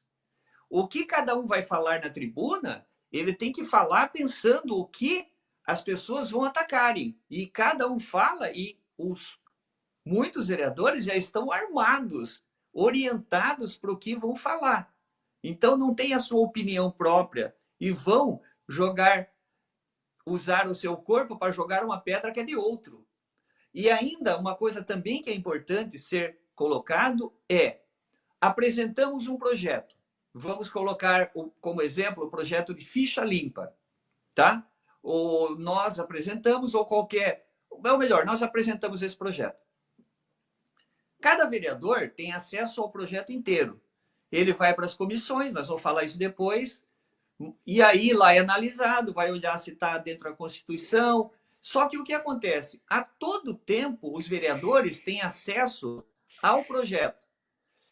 O que cada um vai falar na tribuna, ele tem que falar pensando o que as pessoas vão atacarem. E cada um fala e muitos vereadores já estão armados, orientados para o que vão falar. Então não tem a sua opinião própria e vão usar o seu corpo para jogar uma pedra que é de outro. E ainda uma coisa também que é importante ser colocado é: apresentamos um projeto. Vamos colocar como exemplo o projeto de ficha limpa, tá? Ou nós apresentamos, ou qualquer. Ou melhor, nós apresentamos esse projeto. Cada vereador tem acesso ao projeto inteiro. Ele vai para as comissões, nós vamos falar isso depois, e aí lá é analisado, vai olhar se está dentro da Constituição. Só que o que acontece? A todo tempo, os vereadores têm acesso ao projeto.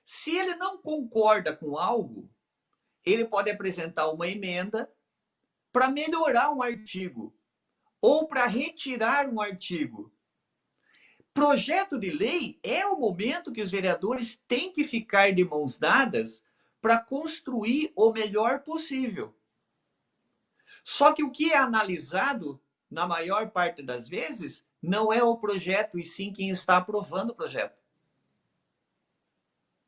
Se ele não concorda com algo, ele pode apresentar uma emenda para melhorar um artigo ou para retirar um artigo. Projeto de lei é o momento que os vereadores têm que ficar de mãos dadas para construir o melhor possível. Só que o que é analisado, na maior parte das vezes, não é o projeto, e sim quem está aprovando o projeto.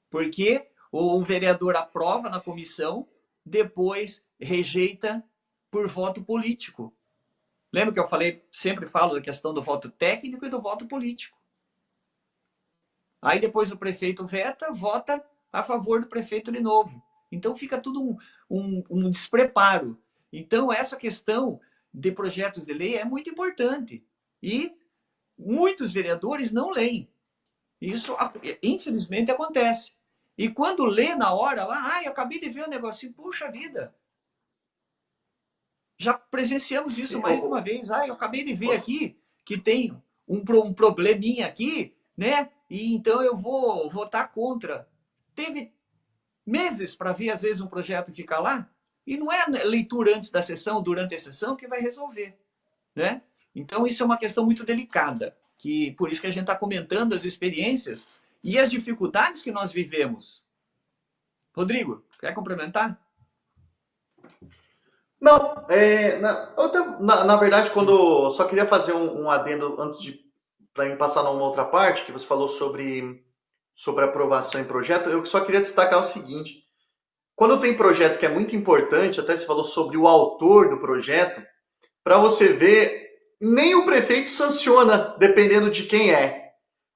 Porque o vereador aprova na comissão, depois rejeita por voto político. Lembra que eu falei, sempre falo da questão do voto técnico e do voto político. Aí depois o prefeito vota a favor do prefeito de novo. Então fica tudo um despreparo. Então essa questão de projetos de lei é muito importante. E muitos vereadores não leem. Isso, infelizmente, acontece. E quando lê na hora, eu acabei de ver um negocinho, puxa vida. Já presenciamos isso mais de uma vez. Eu acabei de ver aqui que tem um probleminha aqui, né? E então eu vou votar contra. Teve meses para ver, às vezes, um projeto ficar lá, e não é a leitura antes da sessão, durante a sessão, que vai resolver, né? Então, isso é uma questão muito delicada, que por isso que a gente está comentando as experiências e as dificuldades que nós vivemos. Rodrigo, quer complementar? Não, na verdade, só queria fazer um adendo antes para mim passar numa outra parte, que você falou sobre aprovação em projeto, eu só queria destacar o seguinte: quando tem projeto que é muito importante, até você falou sobre o autor do projeto, para você ver, nem o prefeito sanciona, dependendo de quem é.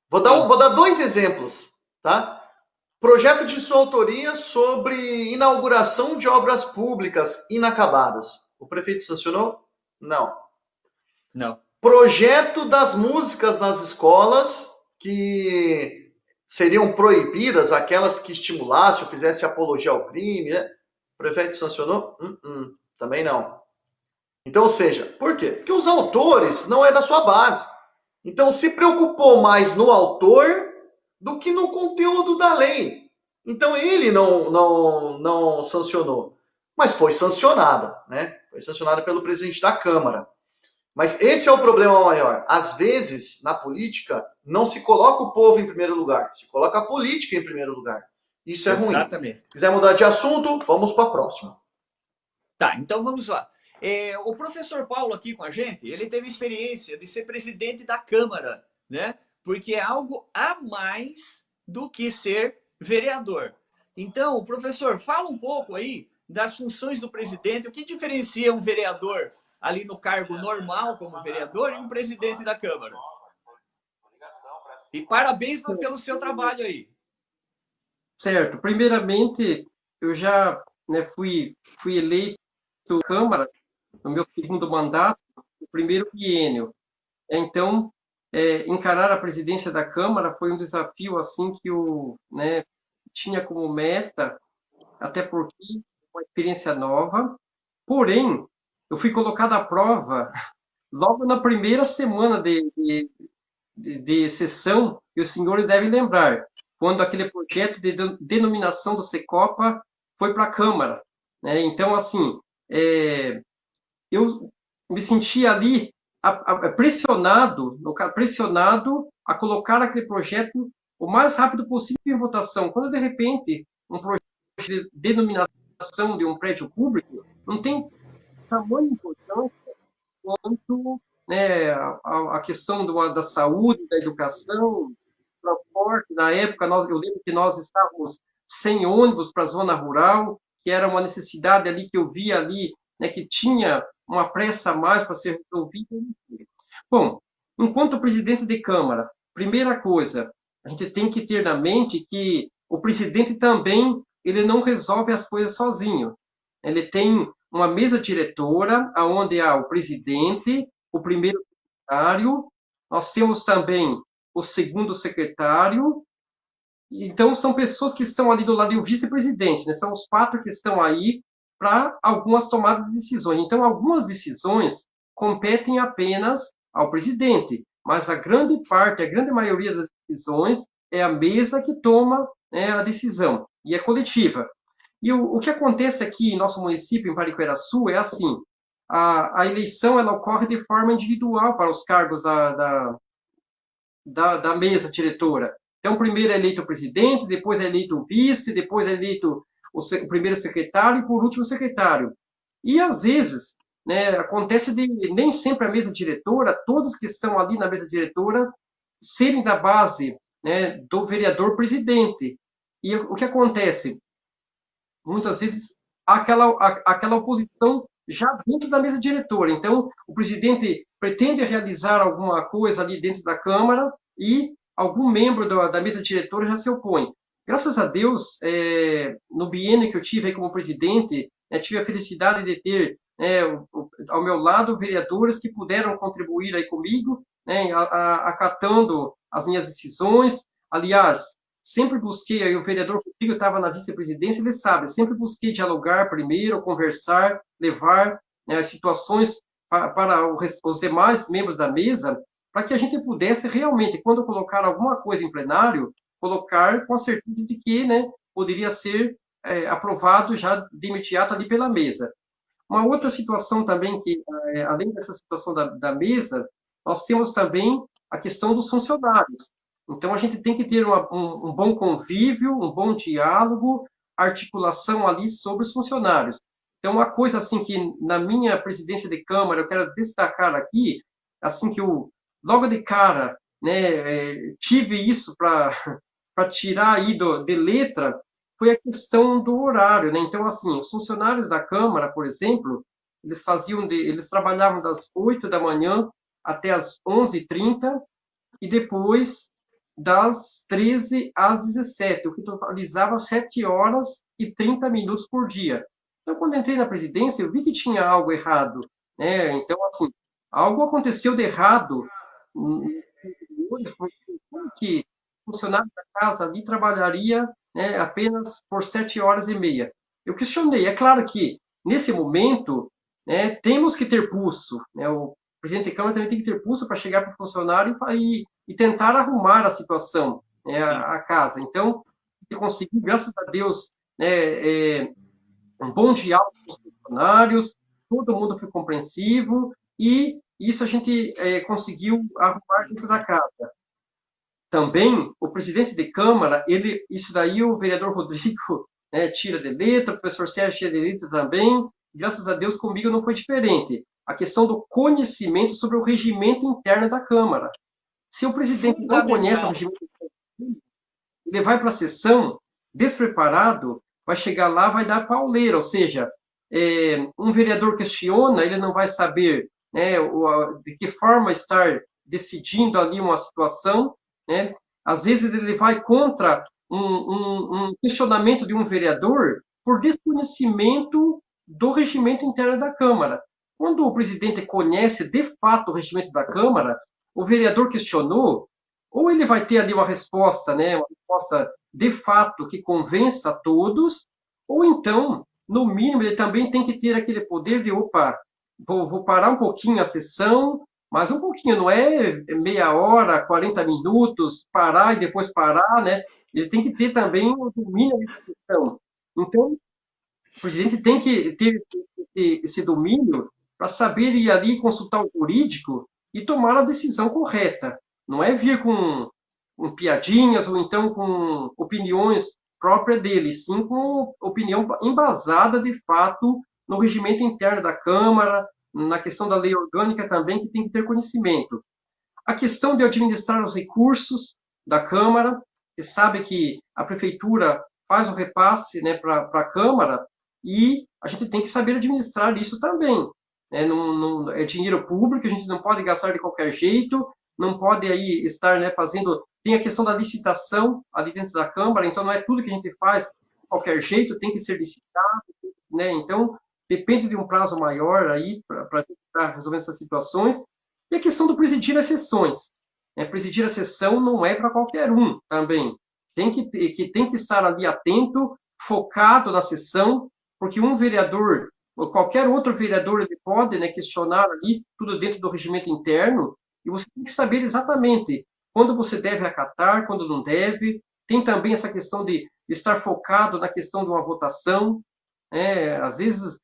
Vou dar 2 exemplos, tá? Projeto de sua autoria sobre inauguração de obras públicas inacabadas. O prefeito sancionou? Não. Não. Projeto das músicas nas escolas que seriam proibidas, aquelas que estimulassem ou fizessem apologia ao crime, né? O prefeito sancionou? Também não. Então, ou seja, por quê? Porque os autores não é da sua base. Então, se preocupou mais no autor do que no conteúdo da lei. Então, ele não sancionou. Mas foi sancionada, né? Foi sancionada pelo presidente da Câmara. Mas esse é o problema maior. Às vezes, na política, não se coloca o povo em primeiro lugar, se coloca a política em primeiro lugar. Isso é ruim. Exatamente. Se quiser mudar de assunto, vamos para a próxima. Tá, então vamos lá. O professor Paulo aqui com a gente, ele teve experiência de ser presidente da Câmara, né? Porque é algo a mais do que ser vereador. Então, professor, fala um pouco aí das funções do presidente, o que diferencia um vereador ali no cargo normal como vereador e um presidente da Câmara. E parabéns pelo seu trabalho aí. Certo. Primeiramente, eu já, né, fui eleito à Câmara no meu segundo mandato, no primeiro biênio. Então, encarar a presidência da Câmara foi um desafio assim que eu, né, tinha como meta, até porque é uma experiência nova. Porém, eu fui colocado à prova logo na primeira semana de sessão, e os senhores devem lembrar, quando aquele projeto de denominação do Secopa foi para a Câmara, né? Então, assim, eu me senti ali pressionado, pressionado a colocar aquele projeto o mais rápido possível em votação. Quando, de repente, um projeto de denominação de um prédio público não tem tamanho importância quanto, né, a questão da saúde, da educação, transporte. Na época, eu lembro que nós estávamos sem ônibus para a zona rural, que era uma necessidade ali que eu via ali, né, que tinha uma pressa a mais para ser resolvida. Bom, enquanto presidente de Câmara, primeira coisa, a gente tem que ter na mente que o presidente também ele não resolve as coisas sozinho. Ele tem uma mesa diretora, onde há o presidente, o primeiro secretário, nós temos também o segundo secretário. Então, são pessoas que estão ali do lado do vice-presidente, né? São os 4 que estão aí para algumas tomadas de decisões. Então, algumas decisões competem apenas ao presidente, mas a grande parte, a grande maioria das decisões é a mesa que toma, né, a decisão, e é coletiva. E o que acontece aqui em nosso município, em Pariquera-Sul, é assim, a eleição ela ocorre de forma individual para os cargos da mesa diretora. Então, primeiro é eleito o presidente, depois é eleito o vice, depois é eleito o primeiro secretário e, por último, o secretário. E, às vezes, né, acontece de nem sempre a mesa diretora, todos que estão ali na mesa diretora, serem da base, né, do vereador presidente. E o que acontece? Muitas vezes há aquela oposição já dentro da mesa diretora. Então, o presidente pretende realizar alguma coisa ali dentro da Câmara e algum membro da mesa diretora já se opõe. Graças a Deus, no biênio que eu tive aí como presidente, tive a felicidade de ter ao meu lado vereadores que puderam contribuir aí comigo, né, acatando as minhas decisões. Aliás, sempre busquei, aí o vereador Rodrigo estava na vice-presidência, ele sabe, sempre busquei dialogar primeiro, conversar, levar, né, as situações para os demais membros da mesa, para que a gente pudesse realmente, quando colocar alguma coisa em plenário, colocar com a certeza de que, né, poderia ser aprovado já de imediato ali pela mesa. Uma outra situação também que, além dessa situação da mesa, nós temos também a questão dos funcionários. Então, a gente tem que ter um bom convívio, um bom diálogo, articulação ali sobre os funcionários. Então, uma coisa assim que na minha presidência de Câmara eu quero destacar aqui, assim que eu logo de cara, né, tive isso para tirar aí de letra, foi a questão do horário, né? Então, assim, os funcionários da Câmara, por exemplo, eles trabalhavam das 8 da manhã até as 11h30 e depois das 13 às 17, o que totalizava 7 horas e 30 minutos por dia. Então, quando entrei na presidência, eu vi que tinha algo errado, né? Então, assim, algo aconteceu de errado porque como que o funcionário da casa ali trabalharia, né, apenas por 7 horas e meia? Eu questionei. É claro que, nesse momento, né, temos que ter pulso, né? O presidente da Câmara também tem que ter pulso para chegar para o funcionário e tentar arrumar a situação, né, a casa. Então, eu consegui, graças a Deus, né, um bom diálogo com os funcionários, todo mundo foi compreensivo e isso a gente conseguiu arrumar dentro da casa. Também, o presidente de Câmara, isso daí o vereador Rodrigo, né, tira de letra, o professor Sérgio tira de letra também, graças a Deus comigo não foi diferente. A questão do conhecimento sobre o regimento interno da Câmara. Se o presidente não conhece o regimento interno, ele vai para a sessão despreparado, vai chegar lá, vai dar pauleira, ou seja, um vereador questiona, ele não vai saber, né, de que forma estar decidindo ali uma situação, né? Às vezes ele vai contra um questionamento de um vereador por desconhecimento do regimento interno da Câmara. Quando o presidente conhece de fato o regimento da Câmara, o vereador questionou, ou ele vai ter ali uma resposta, né, uma resposta de fato que convença a todos, ou então, no mínimo, ele também tem que ter aquele poder de, opa, vou parar um pouquinho a sessão, mas um pouquinho, não é meia hora, 40 minutos, parar e depois parar, né? Ele tem que ter também o domínio da sessão. Então, o presidente tem que ter esse domínio para saber ir ali consultar o jurídico e tomar a decisão correta. Não é vir com piadinhas ou então com opiniões próprias dele, sim com opinião embasada de fato no regimento interno da Câmara, na questão da lei orgânica também, que tem que ter conhecimento. A questão de administrar os recursos da Câmara, você sabe que a Prefeitura faz o repasse, né, para a Câmara, e a gente tem que saber administrar isso também. É dinheiro público, a gente não pode gastar de qualquer jeito, não pode aí estar, né, fazendo... Tem a questão da licitação ali dentro da Câmara, então não é tudo que a gente faz de qualquer jeito, tem que ser licitado, né? Então, depende de um prazo maior aí para estar resolvendo essas situações. E a questão do presidir as sessões. Presidir a sessão não é para qualquer um também. Tem que estar ali atento, focado na sessão, porque um vereador, ou qualquer outro vereador, ele pode, né, questionar ali tudo dentro do regimento interno, e você tem que saber exatamente quando você deve acatar, quando não deve. Tem também essa questão de estar focado na questão de uma votação. Às vezes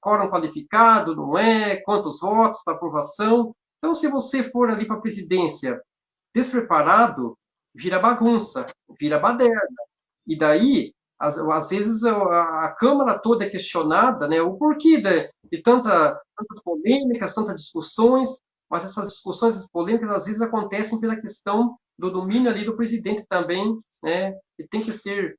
quórum qualificado, não é? Quantos votos para aprovação? Então, se você for ali para a presidência despreparado, vira bagunça, vira baderna. E daí, às vezes, a Câmara toda é questionada, né? O porquê de tantas polêmicas, tantas discussões, mas essas discussões, essas polêmicas, às vezes acontecem pela questão do domínio ali do presidente também, né? Que tem que ser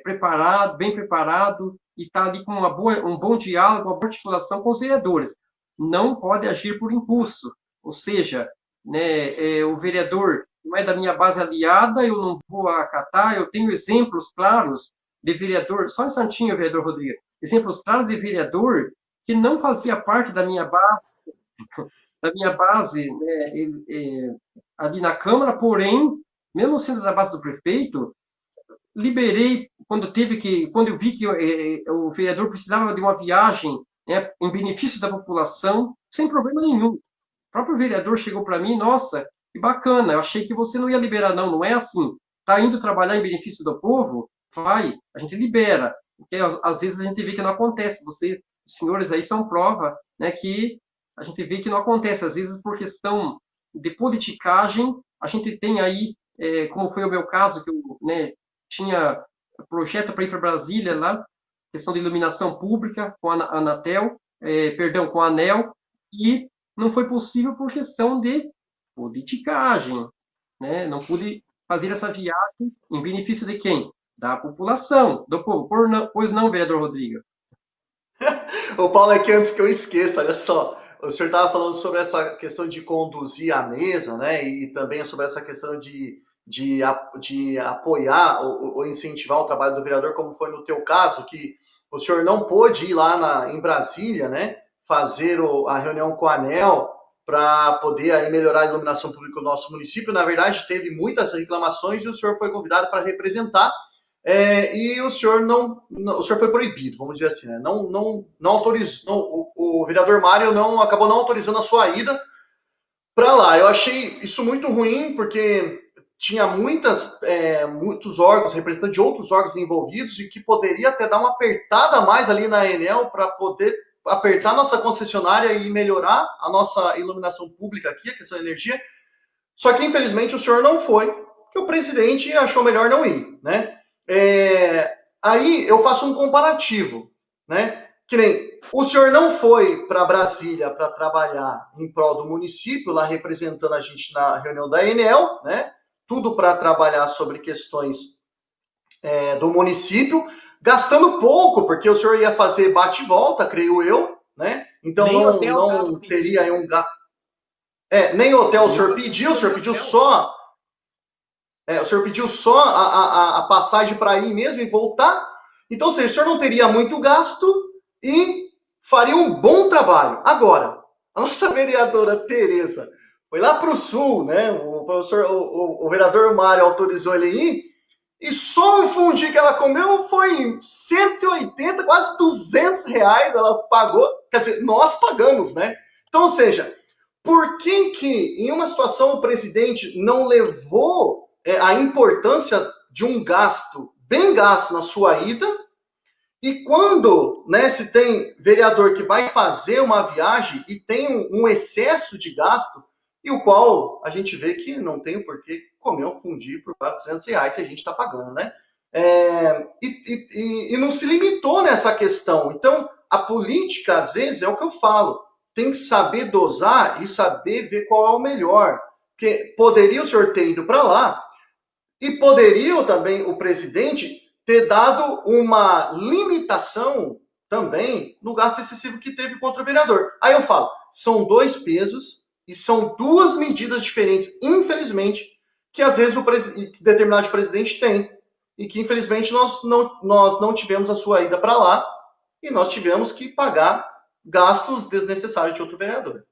preparado, bem preparado, e estar ali com um bom diálogo, uma boa articulação com os vereadores. Não pode agir por impulso, ou seja, né, o vereador não é da minha base aliada, eu não vou acatar. Eu tenho exemplos claros de vereador, só um instantinho, vereador Rodrigo, exemplos claros de vereador que não fazia parte da minha base, né, ali na Câmara, porém, mesmo sendo da base do prefeito, liberei quando eu vi que o vereador precisava de uma viagem, né, em benefício da população, sem problema nenhum. O próprio vereador chegou para mim, nossa, que bacana, eu achei que você não ia liberar, não, não é assim. Está indo trabalhar em benefício do povo? Vai, a gente libera. Porque às vezes a gente vê que não acontece. Vocês, senhores aí, são prova, né, que a gente vê que não acontece. Às vezes, por questão de politicagem, a gente tem aí, como foi o meu caso, que eu, né, tinha projeto para ir para Brasília lá, questão de iluminação pública com a Anatel, perdão, com a ANEEL, e não foi possível por questão de politicagem, né? Não pude fazer essa viagem em benefício de quem? Da população, do povo. Pois não, vereador Rodrigo? Ô Paulo, é que antes que eu esqueça, olha só, o senhor estava falando sobre essa questão de conduzir a mesa, né? E também sobre essa questão de apoiar ou incentivar o trabalho do vereador, como foi no teu caso, que o senhor não pôde ir lá em Brasília, né? Fazer a reunião com a ANEEL para poder aí melhorar a iluminação pública do nosso município. Na verdade, teve muitas reclamações e o senhor foi convidado para representar. E o senhor o senhor foi proibido, vamos dizer assim, né? Não autorizou, o vereador Mário acabou não autorizando a sua ida para lá. Eu achei isso muito ruim, porque tinha muitos órgãos, representantes de outros órgãos envolvidos, e que poderia até dar uma apertada a mais ali na Enel para poder apertar a nossa concessionária e melhorar a nossa iluminação pública aqui, a questão da energia. Só que, infelizmente, o senhor não foi, porque o presidente achou melhor não ir, né? Aí eu faço um comparativo, né? Que nem o senhor não foi para Brasília para trabalhar em prol do município, lá representando a gente na reunião da Enel, né? Tudo para trabalhar sobre questões do município, gastando pouco, porque o senhor ia fazer bate e volta, creio eu, né? Então Nem hotel tava não teria pedindo. aí um gasto. Nem hotel Não tava o pedindo senhor nem pediu hotel. só. O senhor pediu só a passagem para ir mesmo e voltar. Então, ou seja, o senhor não teria muito gasto e faria um bom trabalho. Agora, a nossa vereadora Tereza foi lá para o sul, né? O vereador Mário autorizou ele ir, e só o fundi que ela comeu foi 180, quase R$ 200 ela pagou. Quer dizer, nós pagamos, né? Então, ou seja, por que em uma situação o presidente não levou a importância de um gasto bem gasto na sua ida, e quando, né, se tem vereador que vai fazer uma viagem e tem um excesso de gasto, e o qual a gente vê que não tem o porquê comer um fundi por R$ 400 se a gente está pagando, né? E não se limitou nessa questão. Então, a política, às vezes, é o que eu falo, tem que saber dosar e saber ver qual é o melhor. Porque poderia o senhor ter ido para lá, e poderia também o presidente ter dado uma limitação também no gasto excessivo que teve contra o vereador. Aí eu falo, são dois pesos e são duas medidas diferentes, infelizmente, que às vezes determinado presidente tem. E que infelizmente nós não tivemos a sua ida para lá e nós tivemos que pagar gastos desnecessários de outro vereador.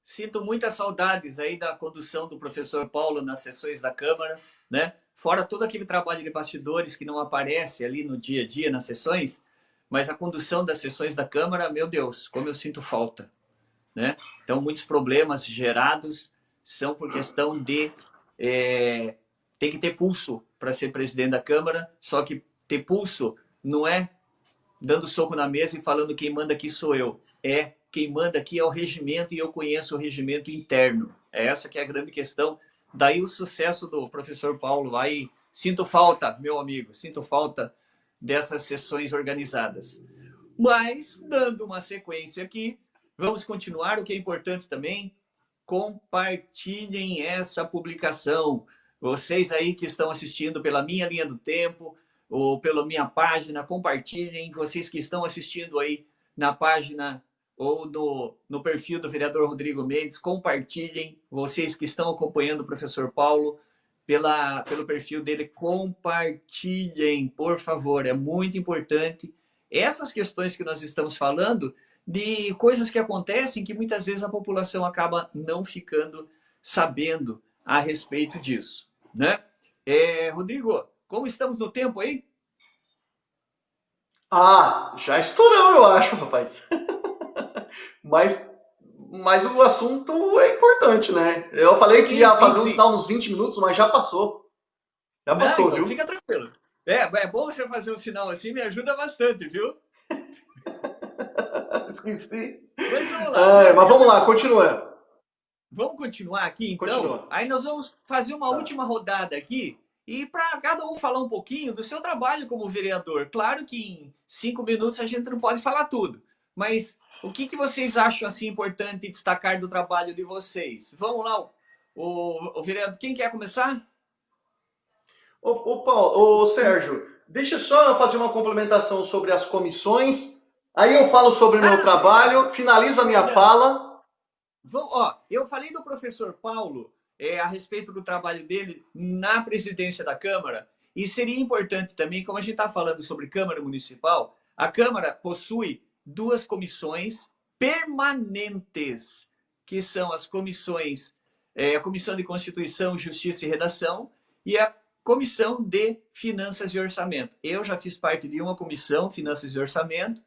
Sinto muitas saudades aí da condução do professor Paulo nas sessões da Câmara, né? Fora todo aquele trabalho de bastidores que não aparece ali no dia a dia nas sessões, mas a condução das sessões da Câmara, meu Deus, como eu sinto falta, né? Então, muitos problemas gerados são por questão de tem que ter pulso para ser presidente da Câmara, só que ter pulso não é dando soco na mesa e falando quem manda aqui sou eu. Quem manda aqui é o regimento e eu conheço o regimento interno. Essa que é a grande questão. Daí o sucesso do professor Paulo. Aí sinto falta, meu amigo, sinto falta dessas sessões organizadas. Mas, dando uma sequência aqui, vamos continuar. O que é importante também, compartilhem essa publicação. Vocês aí que estão assistindo pela minha linha do tempo ou pela minha página, compartilhem. Vocês que estão assistindo aí na página ou no perfil do vereador Rodrigo Mendes, compartilhem. Vocês que estão acompanhando o professor Paulo pelo perfil dele, compartilhem, por favor. É muito importante. Essas questões que nós estamos falando, de coisas que acontecem que muitas vezes a população acaba não ficando sabendo a respeito disso, né? Rodrigo, como estamos no tempo aí? Já estourou, eu acho, rapaz. mas, mas o assunto é importante, né? Eu falei que Sim, ia sim, fazer um sim. sinal nos 20 minutos, mas já passou. Já Não, passou, então viu? fica tranquilo. É bom você fazer um sinal assim, me ajuda bastante, viu? Esqueci. Mas vamos lá, não, Mas fica vamos lá, tranquilo. continuando. Vamos continuar aqui, então? Continua. Aí nós vamos fazer uma Tá. última rodada aqui e para cada um falar um pouquinho do seu trabalho como vereador. Claro que em 5 minutos a gente não pode falar tudo, mas o que vocês acham assim importante destacar do trabalho de vocês? Vamos lá, o vereador, quem quer começar? Ô, Sérgio, deixa só eu fazer uma complementação sobre as comissões. Aí eu falo sobre o meu Verdade, trabalho, finalizo a minha verdade. fala. Eu falei do professor Paulo a respeito do trabalho dele na presidência da Câmara, e seria importante também, como a gente está falando sobre Câmara Municipal, a Câmara possui duas comissões permanentes, que são as comissões, a Comissão de Constituição, Justiça e Redação e a Comissão de Finanças e Orçamento. Eu já fiz parte de uma comissão, Finanças e Orçamento.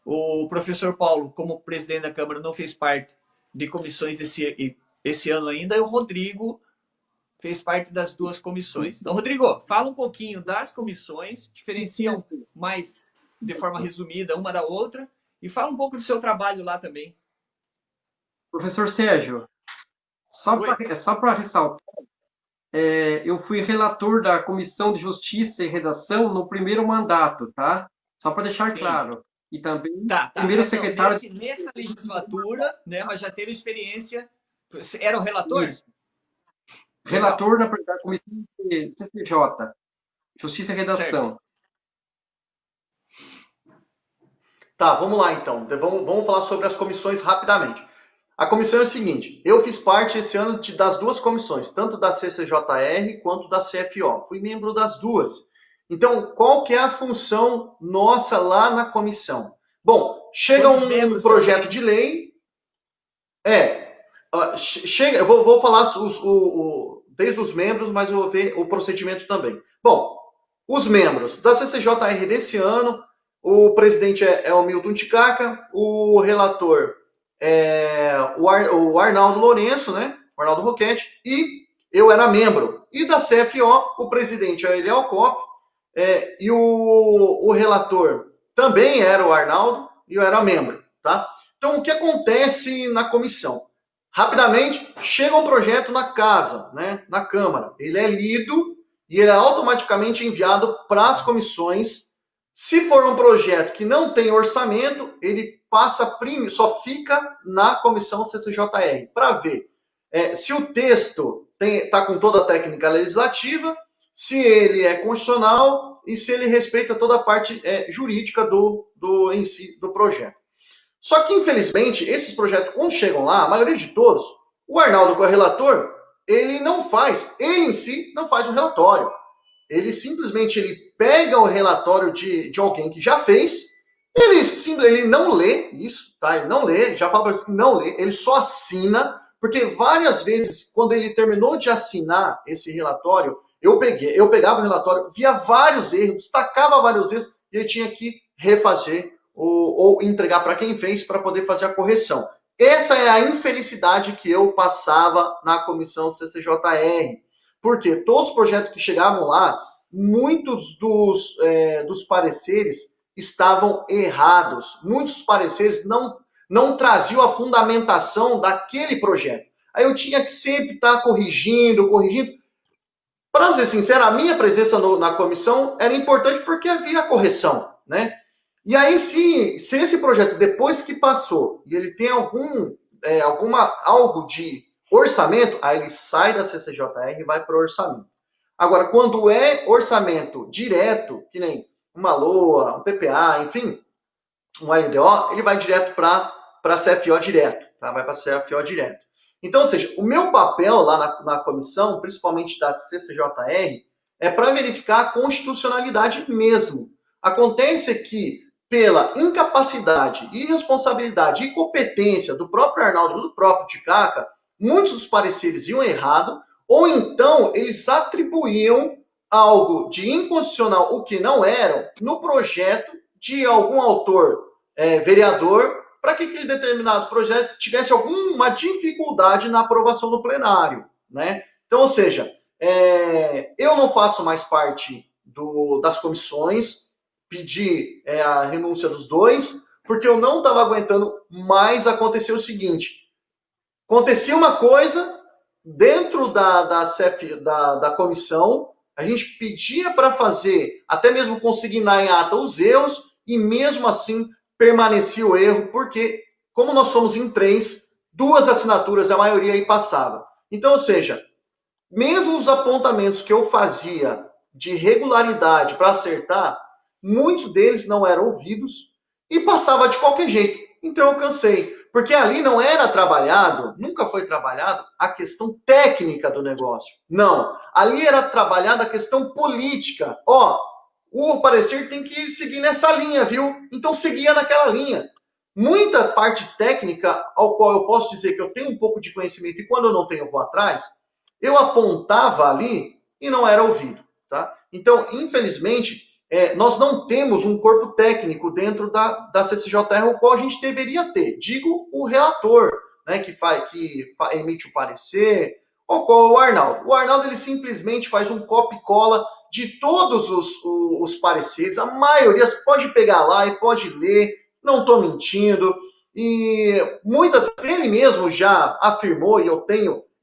O professor Paulo, como presidente da Câmara, não fez parte de comissões esse ano ainda, e o Rodrigo fez parte das duas comissões. Então, Rodrigo, fala um pouquinho das comissões, diferenciam mais de forma resumida uma da outra, e fala um pouco do seu trabalho lá também. Professor Sérgio, só para ressaltar, eu fui relator da Comissão de Justiça e Redação no primeiro mandato, tá? Só para deixar claro. E também primeiro secretário... Nessa legislatura, né, mas já teve experiência... Era o relator? Isso. Relator da Comissão de CCJ, Justiça e Redação. Certo. Tá, vamos lá então. Vamos falar sobre as comissões rapidamente. A comissão é o seguinte, eu fiz parte esse ano das duas comissões, tanto da CCJR quanto da CFO. Fui membro das duas. Então, qual que é a função nossa lá na comissão? Bom, chega um projeto de lei... chega, eu vou falar desde os membros, mas eu vou ver o procedimento também. Bom, os membros da CCJR desse ano, o presidente é o Milton Ticaca, o relator é o Arnaldo Lourenço, né? O Arnaldo Roquete, e eu era membro. E da CFO, o presidente é o Eliel Kopp, e o relator também era o Arnaldo, e eu era membro, tá? Então, o que acontece na comissão? Rapidamente, chega um projeto na casa, né, na Câmara. Ele é lido e ele é automaticamente enviado para as comissões. Se for um projeto que não tem orçamento, ele só fica na comissão CCJR para ver se o texto está com toda a técnica legislativa, se ele é constitucional e se ele respeita toda a parte jurídica em si, do projeto. Só que, infelizmente, esses projetos, quando chegam lá, a maioria de todos, o Arnaldo, que é o relator, ele em si não faz o relatório. Ele simplesmente pega o relatório de alguém que já fez, ele não lê isso, tá? Ele não lê, já fala para vocês que não lê, ele só assina, porque várias vezes, quando ele terminou de assinar esse relatório, eu pegava o relatório, via vários erros, destacava vários erros, e ele tinha que refazer ou entregar para quem fez para poder fazer a correção. Essa é a infelicidade que eu passava na comissão CCJR, porque todos os projetos que chegavam lá, muitos dos pareceres estavam errados. Muitos pareceres não traziam a fundamentação daquele projeto. Aí eu tinha que sempre estar corrigindo. Para ser sincero, a minha presença na comissão era importante porque havia a correção, né? E aí, se esse projeto, depois que passou, e ele tem algo de orçamento, aí ele sai da CCJR e vai para o orçamento. Agora, quando é orçamento direto, que nem uma LOA, um PPA, enfim, um LDO, ele vai direto para a CFO direto, tá? Vai para a CFO direto. Então, ou seja, o meu papel lá na comissão, principalmente da CCJR, é para verificar a constitucionalidade mesmo. Acontece que, pela incapacidade, irresponsabilidade e competência do próprio Arnaldo e do próprio Ticaca, muitos dos pareceres iam errado, ou então eles atribuíam algo de inconstitucional, o que não eram, no projeto de algum autor vereador, para que aquele determinado projeto tivesse alguma dificuldade na aprovação no plenário, né? Então, ou seja, eu não faço mais parte das comissões, pedi a renúncia dos dois, porque eu não estava aguentando mais acontecer o seguinte. Acontecia uma coisa dentro da comissão, a gente pedia para fazer, até mesmo consignar em ata os erros, e mesmo assim permanecia o erro, porque como nós somos em 3, 2 assinaturas, a maioria aí passava. Então, ou seja, mesmo os apontamentos que eu fazia de regularidade para acertar, muitos deles não eram ouvidos e passava de qualquer jeito. Então eu cansei, porque ali não era trabalhado, nunca foi trabalhado a questão técnica do negócio. Não, ali era trabalhada a questão política. O parecer tem que seguir nessa linha, viu? Então seguia naquela linha. Muita parte técnica, ao qual eu posso dizer que eu tenho um pouco de conhecimento e quando eu não tenho eu vou atrás, eu apontava ali e não era ouvido, tá? Então, infelizmente, nós não temos um corpo técnico dentro da CCJR, o qual a gente deveria ter. Digo o relator, né, que emite o parecer, o qual o Arnaldo. O Arnaldo ele simplesmente faz um copia e cola de todos os pareceres. A maioria pode pegar lá e pode ler, não estou mentindo. E muitas ele mesmo já afirmou, e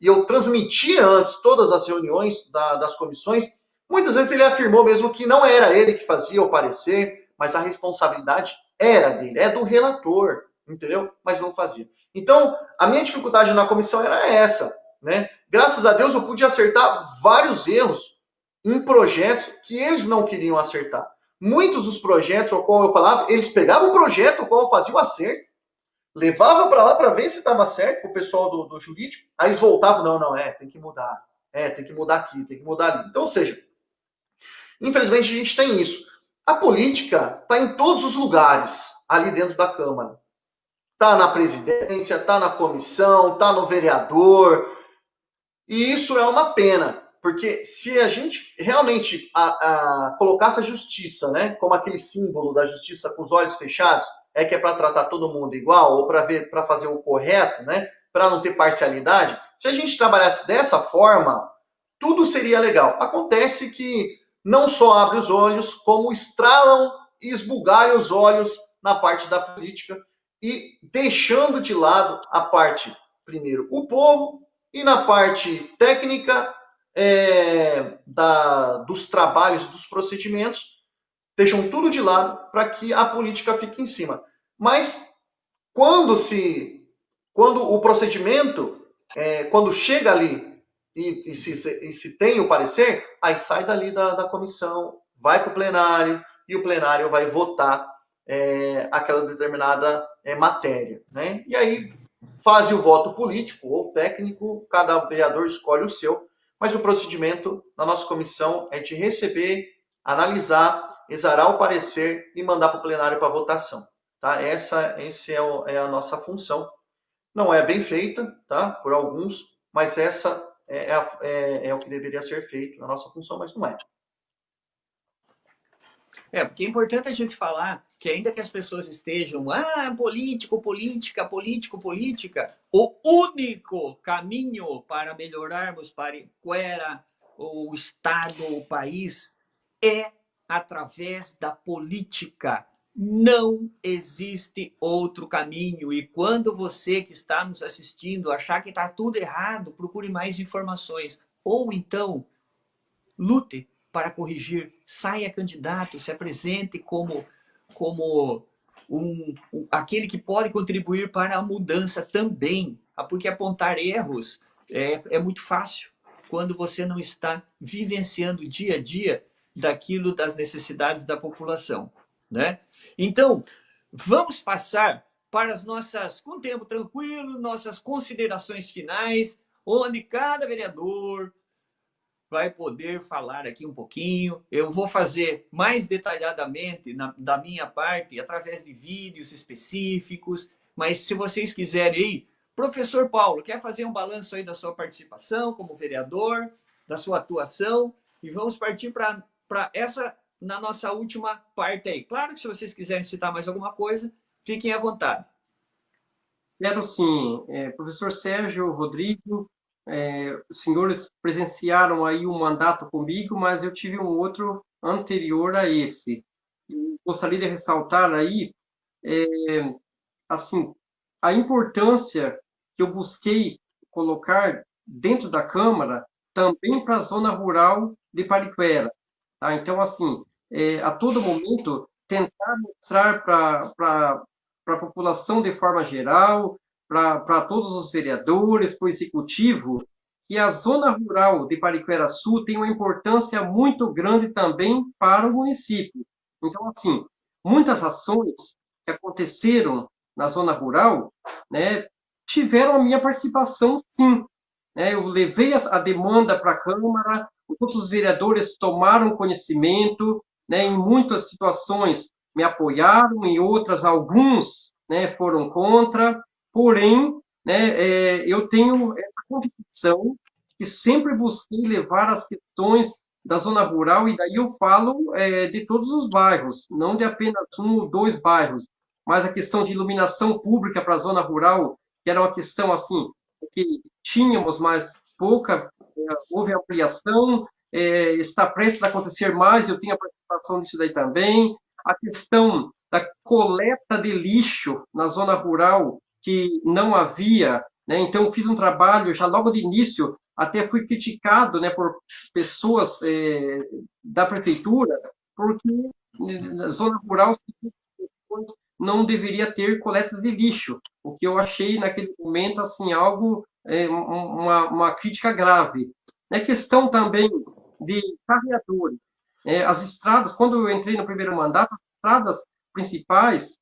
eu transmitia antes todas as reuniões das comissões. Muitas vezes ele afirmou mesmo que não era ele que fazia o parecer, mas a responsabilidade era dele, é do relator, entendeu? Mas não fazia. Então, a minha dificuldade na comissão era essa, né? Graças a Deus eu pude acertar vários erros em projetos que eles não queriam acertar. muitos dos projetos ao qual eu falava, eles pegavam o projeto ao qual eu fazia o acerto, levavam para lá para ver se estava certo com o pessoal do jurídico, aí eles voltavam, não, tem que mudar. Tem que mudar aqui, tem que mudar ali. Então, ou seja, infelizmente a gente tem isso. A política está em todos os lugares ali dentro da Câmara. Está na presidência, está na comissão, está no vereador. E isso é uma pena, porque se a gente realmente colocasse a justiça, né, como aquele símbolo da justiça com os olhos fechados, que é para tratar todo mundo igual, ou para fazer o correto, né, para não ter parcialidade, se a gente trabalhasse dessa forma, tudo seria legal. Acontece que não só abre os olhos, como estralam e esbugalham os olhos na parte da política e deixando de lado a parte, primeiro, o povo, e na parte técnica dos trabalhos, dos procedimentos, deixam tudo de lado para que a política fique em cima. Mas quando o procedimento, quando chega ali e se tem o parecer, aí sai dali da comissão, vai para o plenário, e o plenário vai votar aquela determinada matéria, né? E aí faz o voto político ou técnico, cada vereador escolhe o seu, mas o procedimento na nossa comissão é de receber, analisar, exarar o parecer e mandar para o plenário para votação. Tá? Essa é a nossa função. Não é bem feita, tá? Por alguns, mas essa é o que deveria ser feito na nossa função, mas não é. Porque é importante a gente falar que ainda que as pessoas estejam, político, política, político, política, o único caminho para melhorarmos Pariquera, o Estado, o país, é através da política. Não existe outro caminho. E quando você que está nos assistindo achar que está tudo errado, procure mais informações. Ou então, lute para corrigir, saia candidato, se apresente como aquele que pode contribuir para a mudança também, porque apontar erros é muito fácil quando você não está vivenciando dia a dia daquilo das necessidades da população, né? Então, vamos passar para as nossas, com tempo tranquilo, nossas considerações finais, onde cada vereador vai poder falar aqui um pouquinho. Eu vou fazer mais detalhadamente da minha parte, através de vídeos específicos, mas se vocês quiserem aí, professor Paulo, quer fazer um balanço aí da sua participação como vereador, da sua atuação, e vamos partir para essa, na nossa última parte aí. Claro que se vocês quiserem citar mais alguma coisa, fiquem à vontade. Quero sim, professor Sérgio, Rodrigo, os senhores presenciaram aí um mandato comigo, mas eu tive um outro anterior a esse. E gostaria de ressaltar aí, assim, a importância que eu busquei colocar dentro da Câmara também para a zona rural de Pariquera. Tá? Então, assim, a todo momento, tentar mostrar para a população de forma geral, para todos os vereadores, para o executivo, que a zona rural de Pariquera Sul tem uma importância muito grande também para o município. Então, assim, muitas ações que aconteceram na zona rural, né, tiveram a minha participação, sim. Eu levei a demanda para a Câmara, outros vereadores tomaram conhecimento, né, em muitas situações me apoiaram, em outras, alguns, né, foram contra, porém, né, eu tenho essa convicção que sempre busquei levar as questões da zona rural, e daí eu falo de todos os bairros, não de apenas um ou dois bairros, mas a questão de iluminação pública para a zona rural, que era uma questão assim, que tínhamos, mas pouca, houve ampliação, está prestes a acontecer mais, eu tenho a participação disso daí também. A questão da coleta de lixo na zona rural, que não havia, né? Então, fiz um trabalho já logo de início, até fui criticado, né, por pessoas da prefeitura, porque na zona rural não deveria ter coleta de lixo, o que eu achei naquele momento assim algo uma crítica grave. É questão também de carreadores. As estradas, quando eu entrei no primeiro mandato, as estradas principais,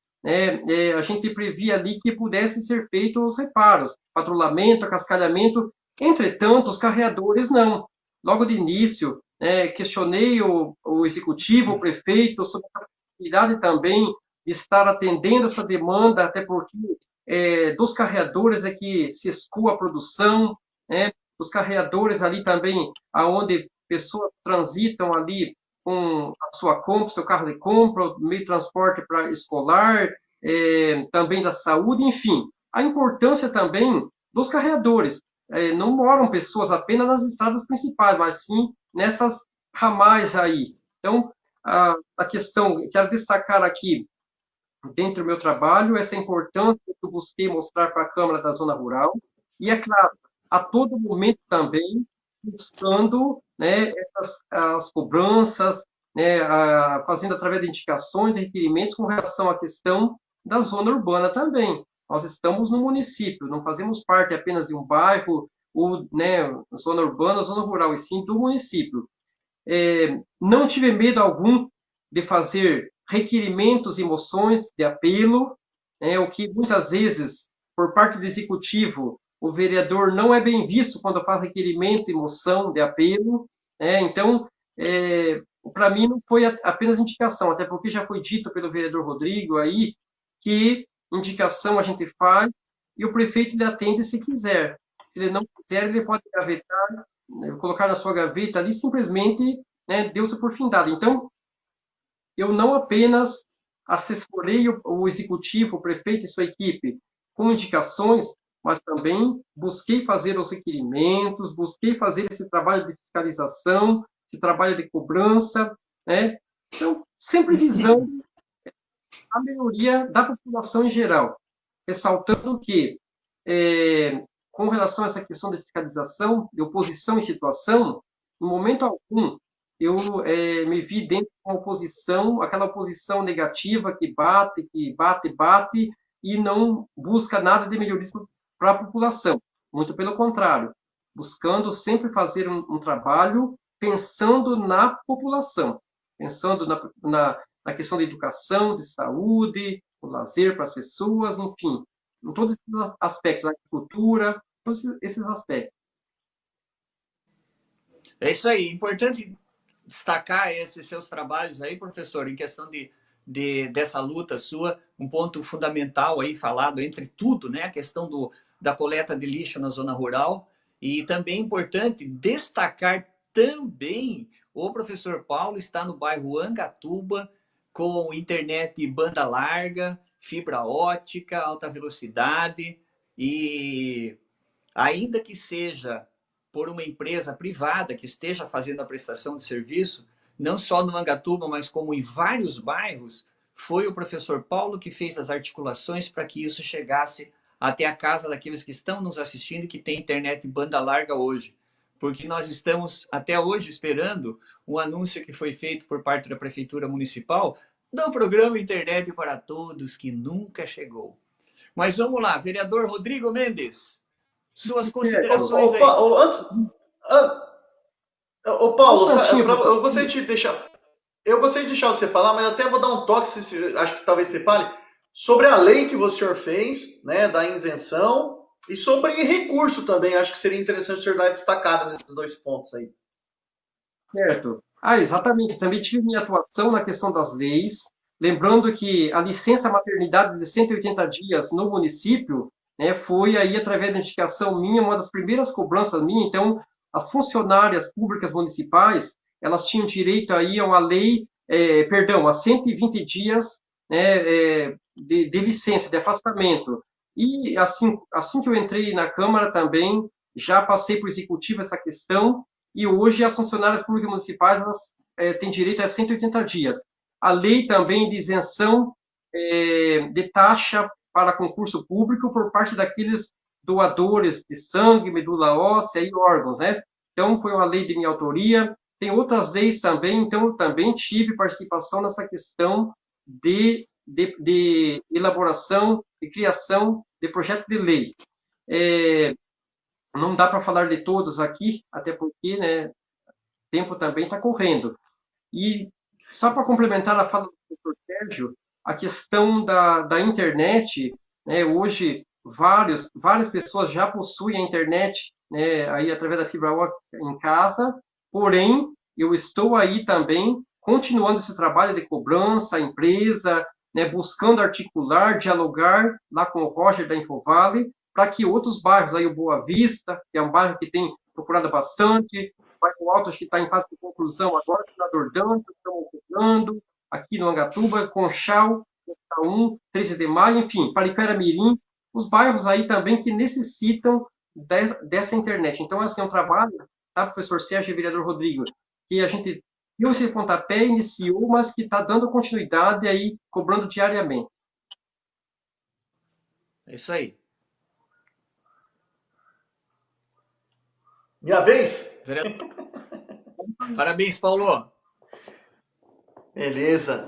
a gente previa ali que pudessem ser feitos os reparos, patrulhamento, acascalhamento. Entretanto, os carreadores não. Logo de início, questionei o executivo, o prefeito, sobre a possibilidade também de estar atendendo essa demanda, até porque dos carreadores é que se escoa a produção, os carreadores ali também, aonde pessoas transitam ali com a sua compra, seu carro de compra, meio de transporte para escolar, também da saúde, enfim. A importância também dos carreadores. Não moram pessoas apenas nas estradas principais, mas sim nessas ramais aí. Então, a questão, quero destacar aqui, dentro do meu trabalho, essa importância que eu busquei mostrar para a Câmara da Zona Rural, e, é claro, a todo momento também buscando, as cobranças, fazendo através de indicações, de requerimentos com relação à questão da zona urbana também. Nós estamos no município, não fazemos parte apenas de um bairro, ou, zona urbana, zona rural, e sim do município. Não tive medo algum de fazer requerimentos e moções de apelo, o que muitas vezes, por parte do executivo, o vereador não é bem visto quando faz requerimento e moção de apelo. Então, para mim não foi apenas indicação, até porque já foi dito pelo vereador Rodrigo aí que indicação a gente faz e o prefeito lhe atende se quiser. Se ele não quiser, ele pode gavetar, colocar na sua gaveta ali, simplesmente, deu-se por findado. Então, eu não apenas assessorei o executivo, o prefeito e sua equipe com indicações, mas também busquei fazer os requerimentos, busquei fazer esse trabalho de fiscalização, esse trabalho de cobrança, Então, sempre visando a melhoria da população em geral, ressaltando que, com relação a essa questão de fiscalização, de oposição em situação, em momento algum, eu me vi dentro de uma oposição, aquela oposição negativa que bate, bate, e não busca nada de melhoria para a população. Muito pelo contrário, buscando sempre fazer um trabalho pensando na população, pensando na questão da educação, de saúde, o lazer para as pessoas, enfim, em todos esses aspectos, agricultura, todos esses aspectos. É isso aí, importante destacar esses seus trabalhos aí, professor, em questão dessa luta sua, um ponto fundamental aí falado entre tudo, né, a questão da coleta de lixo na zona rural, e também importante destacar também o professor Paulo está no bairro Angatuba, com internet banda larga, fibra ótica, alta velocidade, e ainda que seja por uma empresa privada que esteja fazendo a prestação de serviço, não só no Angatuba, mas como em vários bairros, foi o professor Paulo que fez as articulações para que isso chegasse até a casa daqueles que estão nos assistindo e que têm internet banda larga hoje. Porque nós estamos até hoje esperando um anúncio que foi feito por parte da Prefeitura Municipal do programa Internet para Todos, que nunca chegou. Mas vamos lá, vereador Rodrigo Mendes, suas considerações aí. Paulo, eu gostaria de deixar você falar, mas eu até vou dar um toque, acho que talvez você fale, sobre a lei que o senhor fez, né, da isenção, e sobre recurso também. Acho que seria interessante o senhor dar destacada nesses dois pontos aí. Certo. Exatamente. Também tive minha atuação na questão das leis. Lembrando que a licença maternidade de 180 dias no município, foi aí através da indicação minha, uma das primeiras cobranças minha. Então, as funcionárias públicas municipais, elas tinham direito aí a uma lei, a 120 dias, de licença, de afastamento. E assim que eu entrei na Câmara também, já passei para o Executivo essa questão, e hoje as funcionárias públicas municipais elas, têm direito a 180 dias. A lei também de isenção de taxa para concurso público por parte daqueles doadores de sangue, medula óssea e órgãos, Então, foi uma lei de minha autoria. Tem outras leis também, então eu também tive participação nessa questão de elaboração e criação de projeto de lei. Não dá para falar de todos aqui, até porque, o tempo também está correndo. E só para complementar a fala do professor Sérgio, a questão da internet, né, hoje várias pessoas já possuem a internet, né, aí através da fibra ótica em casa, porém, eu estou aí também continuando esse trabalho de cobrança, a empresa, né, buscando articular, dialogar lá com o Roger da Infovale, para que outros bairros, aí o Boa Vista, que é um bairro que tem procurado bastante, o bairro Alto, acho que está em fase de conclusão agora, o Senador Dantas, estamos ocupando, aqui no Angatuba, Conchal, 1, 13 de Maio, enfim, Pariquera Mirim, os bairros aí também que necessitam dessa internet. Então, assim, é um trabalho, tá, professor Sérgio e vereador Rodrigo, que a gente deu esse pontapé, iniciou, mas que está dando continuidade aí, cobrando diariamente. É isso aí. Minha vez? Parabéns, Paulo. Beleza.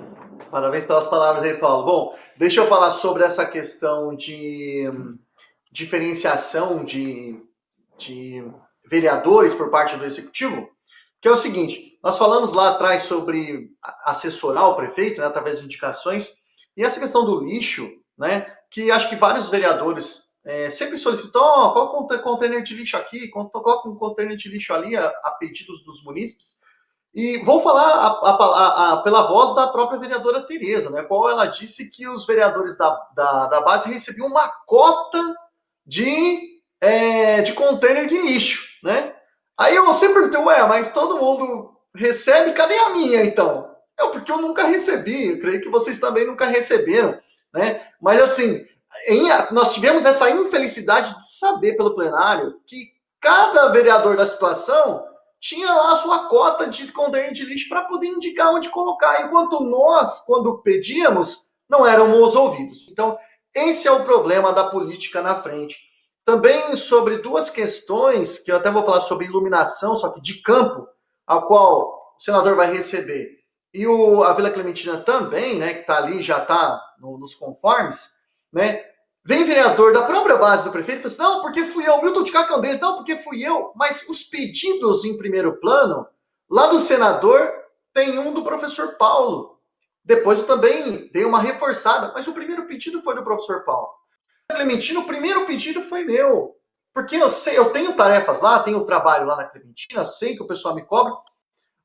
Parabéns pelas palavras aí, Paulo. Bom, deixa eu falar sobre essa questão de diferenciação de vereadores por parte do Executivo, que é o seguinte, nós falamos lá atrás sobre assessorar o prefeito, né, através de indicações, e essa questão do lixo, né, que acho que vários vereadores sempre solicitam, coloca um container de lixo aqui, coloca um container de lixo ali, a pedidos dos munícipes. E vou falar pela voz da própria vereadora Tereza, né, qual ela disse que os vereadores da base recebiam uma cota de container de lixo, né? Aí eu sempre perguntei, mas todo mundo recebe, cadê a minha então? Porque eu nunca recebi, eu creio que vocês também nunca receberam, né? Mas assim, nós tivemos essa infelicidade de saber pelo plenário que cada vereador da situação tinha lá a sua cota de container de lixo para poder indicar onde colocar, enquanto nós, quando pedíamos, não éramos ouvidos. Então, esse é o problema da política na frente. Também sobre duas questões, que eu até vou falar sobre iluminação, só que de campo, a qual o senador vai receber, e a Vila Clementina também, né, que está ali, já está nos conformes, né? Vem vereador da própria base do prefeito e fala assim, não, porque fui eu, Milton de Cacandeiro, não, porque fui eu, mas os pedidos em primeiro plano, lá do senador, tem um do professor Paulo. Depois eu também dei uma reforçada, mas o primeiro pedido foi do professor Paulo. Clementina, o primeiro pedido foi meu. Porque eu tenho tarefas lá, tenho trabalho lá na Clementina, sei que o pessoal me cobra.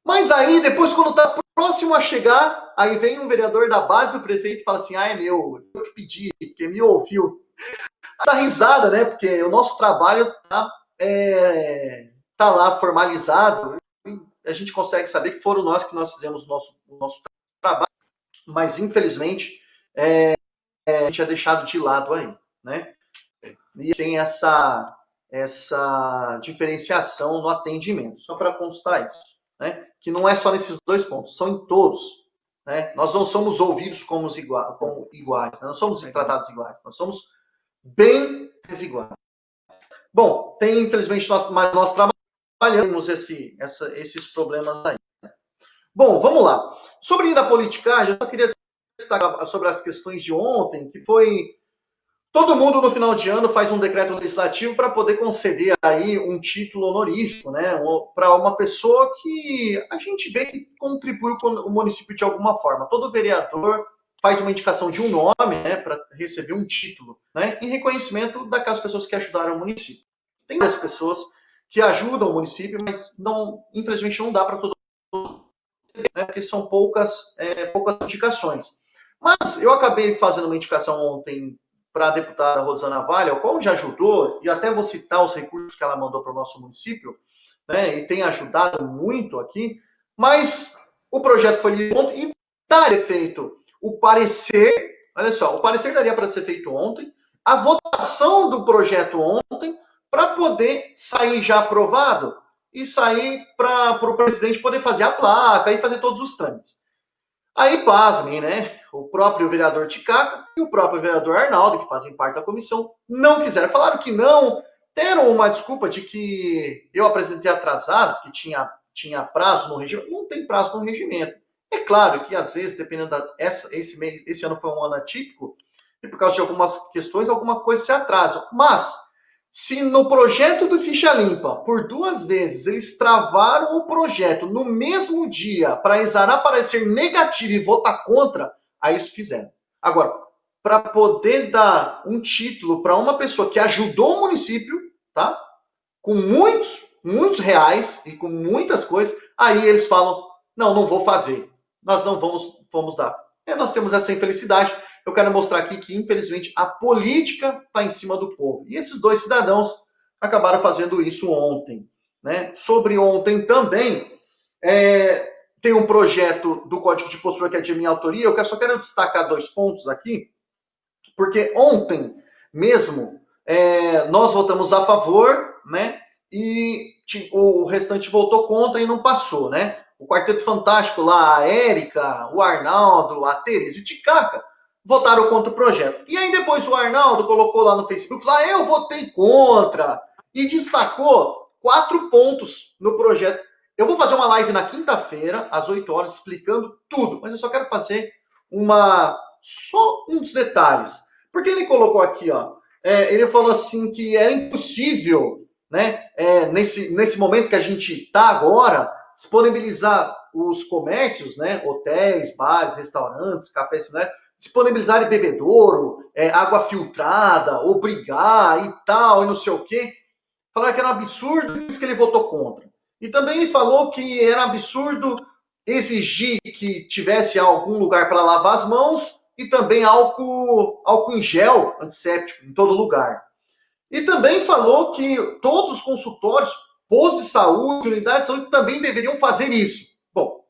Mas aí, depois, quando está próximo a chegar, aí vem um vereador da base do prefeito e fala assim, é meu, eu que pedi, porque me ouviu. Dá risada, né? Porque o nosso trabalho tá lá formalizado. A gente consegue saber que foram nós que nós fizemos o nosso trabalho. Mas, infelizmente, a gente é deixado de lado aí, né? E tem essa diferenciação no atendimento, só para constar isso, né? Que não é só nesses dois pontos, são em todos, né? Nós não somos ouvidos como iguais, né? Não somos tratados iguais, nós somos bem desiguais. Bom, tem infelizmente nós trabalhamos esses problemas aí. Bom, vamos lá. Sobre ainda a politicagem, eu só queria destacar sobre as questões de ontem, que foi todo mundo no final de ano faz um decreto legislativo para poder conceder aí um título honorífico, né, para uma pessoa que a gente vê que contribuiu com o município de alguma forma. Todo vereador faz uma indicação de um nome, né, para receber um título, né, em reconhecimento daquelas pessoas que ajudaram o município. Tem várias pessoas que ajudam o município, mas infelizmente não dá para todo mundo, né, porque são poucas indicações. Mas eu acabei fazendo uma indicação ontem para a deputada Rosana Vale, a qual já ajudou, e até vou citar os recursos que ela mandou para o nosso município, né, e tem ajudado muito aqui, mas o projeto foi lido ontem e daria feito o parecer, olha só, o parecer daria para ser feito ontem, a votação do projeto ontem, para poder sair já aprovado e sair para o presidente poder fazer a placa e fazer todos os trâmites. Aí, pasmem, né? O próprio vereador Ticaca e o próprio vereador Arnaldo, que fazem parte da comissão, não quiseram. Falaram que não, deram uma desculpa de que eu apresentei atrasado, que tinha prazo no regimento. Não tem prazo no regimento. É claro que, às vezes, dependendo esse ano foi um ano atípico, e por causa de algumas questões, alguma coisa se atrasa. Mas, Se no projeto do Ficha Limpa, por 2 vezes, eles travaram o projeto no mesmo dia para exarar parecer negativo e votar contra, aí eles fizeram. Agora, para poder dar um título para uma pessoa que ajudou o município, tá? Com muitos reais e com muitas coisas, aí eles falam, não vou fazer. Nós não vamos dar. Nós temos essa infelicidade. Eu quero mostrar aqui que, infelizmente, a política está em cima do povo. E esses 2 cidadãos acabaram fazendo isso ontem. Né? Sobre ontem também, tem um projeto do Código de Postura que é de minha autoria. Eu só quero destacar 2 pontos aqui, porque ontem mesmo nós votamos a favor, né? E o restante votou contra e não passou, né? O Quarteto Fantástico lá, a Érica, o Arnaldo, a Tereza e o Ticaca votaram contra o projeto. E aí depois o Arnaldo colocou lá no Facebook, falou, eu votei contra, e destacou 4 pontos no projeto. Eu vou fazer uma live na quinta-feira, às 8 horas, explicando tudo, mas eu só quero fazer só uns detalhes. Porque ele colocou aqui, ele falou assim que era impossível, né, nesse momento que a gente está agora, disponibilizar os comércios, né, hotéis, bares, restaurantes, cafés, né, disponibilizarem bebedouro, água filtrada, obrigar e tal, e não sei o quê. Falaram que era um absurdo, por isso que ele votou contra. E também ele falou que era absurdo exigir que tivesse algum lugar para lavar as mãos e também álcool em gel antisséptico em todo lugar. E também falou que todos os consultórios, postos de saúde, unidades de saúde também deveriam fazer isso. Bom,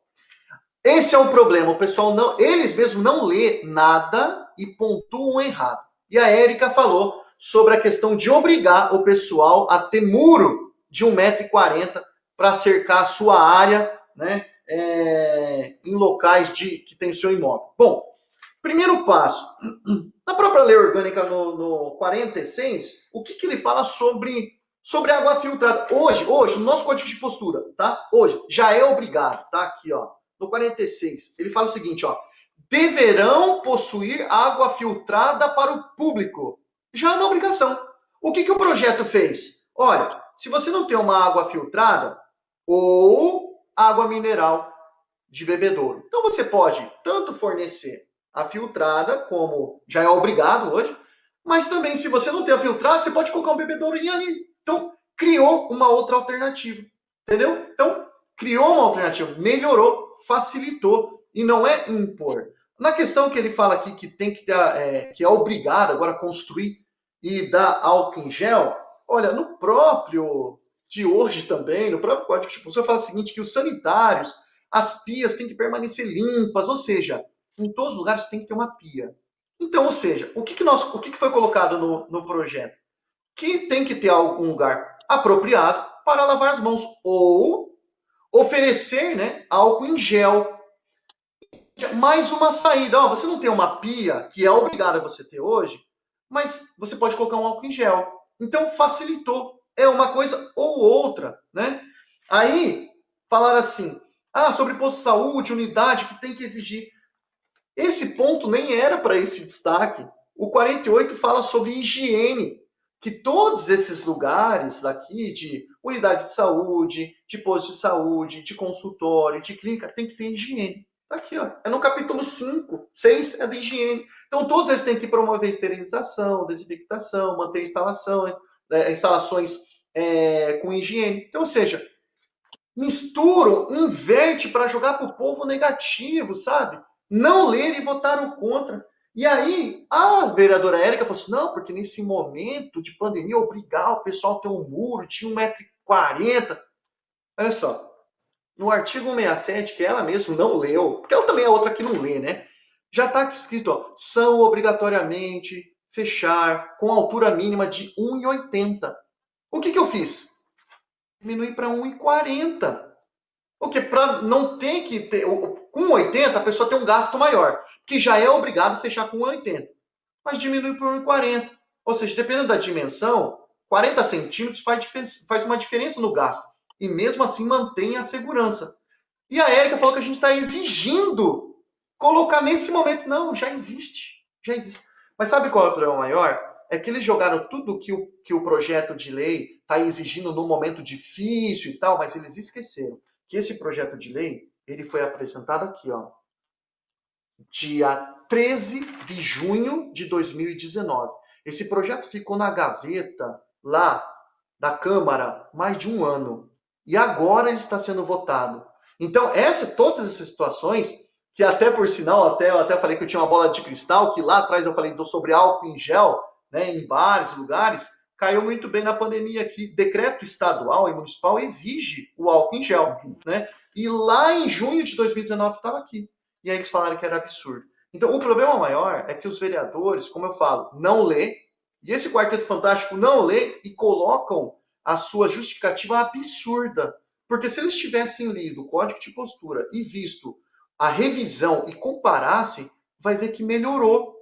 esse é o problema. O pessoal eles mesmos não lê nada e pontuam errado. E a Érica falou sobre a questão de obrigar o pessoal a ter muro de 1,40 m para cercar a sua área, né, em locais que tem o seu imóvel. Bom, primeiro passo. Na própria lei orgânica, no 46, o que ele fala sobre água filtrada? Hoje, no nosso código de postura, tá? Hoje, já é obrigado, tá? Aqui, no 46, ele fala o seguinte, deverão possuir água filtrada para o público. Já é uma obrigação. O que o projeto fez? Olha, se você não tem uma água filtrada ou água mineral de bebedouro, então você pode tanto fornecer a filtrada, como já é obrigado hoje, mas também, se você não tem a filtrada, você pode colocar um bebedourinho ali. Então, criou uma outra alternativa, entendeu? Então, criou uma alternativa, melhorou, facilitou, e não é impor. Na questão que ele fala aqui que tem que ter, que é obrigado agora a construir e dar álcool em gel, olha, no próprio de hoje também, no próprio Código de Postura, fala o seguinte, que os sanitários, as pias têm que permanecer limpas, ou seja, em todos os lugares tem que ter uma pia. Então, ou seja, o que foi colocado no projeto? Que tem que ter algum lugar apropriado para lavar as mãos, ou oferecer, né, álcool em gel. Mais uma saída. Você não tem uma pia, que é obrigada a você ter hoje, mas você pode colocar um álcool em gel. Então, facilitou. É uma coisa ou outra, né? Aí, falaram assim, sobre posto de saúde, unidade, que tem que exigir. Esse ponto nem era para esse destaque. O 48 fala sobre higiene, que todos esses lugares aqui de unidade de saúde, de posto de saúde, de consultório, de clínica, tem que ter higiene. Tá aqui, é no capítulo 5, 6 é da higiene. Então, todos eles têm que promover esterilização, desinfectação, manter instalações com higiene. Então, ou seja, misturam, inverte para jogar para o povo negativo, sabe? Não ler e votaram contra. E aí, a vereadora Érica falou assim, não, porque nesse momento de pandemia, obrigar o pessoal a ter um muro de 1,40 m. Olha só, no artigo 167, que ela mesma não leu, porque ela também é outra que não lê, né? Já está aqui escrito, são obrigatoriamente fechar com altura mínima de 1,80 m. O que eu fiz? Diminui para 1,40 m. Porque para não ter que ter... Com 80, a pessoa tem um gasto maior, que já é obrigado a fechar com 80. Mas diminui para 1,40. Ou seja, dependendo da dimensão, 40 centímetros faz uma diferença no gasto. E mesmo assim mantém a segurança. E a Érica falou que a gente está exigindo colocar nesse momento. Não, já existe. Já existe. Mas sabe qual é o problema maior? é que eles jogaram tudo que o projeto de lei está exigindo num momento difícil e tal, mas eles esqueceram que esse projeto de lei ele foi apresentado aqui, ó, dia 13 de junho de 2019. Esse projeto ficou na gaveta lá da Câmara mais de um ano. E agora ele está sendo votado. Então, todas essas situações, que até por sinal, eu até falei que eu tinha uma bola de cristal, que lá atrás eu falei sobre álcool em gel, né, em vários lugares, caiu muito bem na pandemia, que decreto estadual e municipal exige o álcool em gel. Né? E lá em junho de 2019 estava aqui. E aí eles falaram que era absurdo. Então, o problema maior é que os vereadores, como eu falo, não lê, e esse Quarteto Fantástico não lê e colocam a sua justificativa absurda. Porque se eles tivessem lido o Código de Postura e visto a revisão e comparassem, vai ver que melhorou.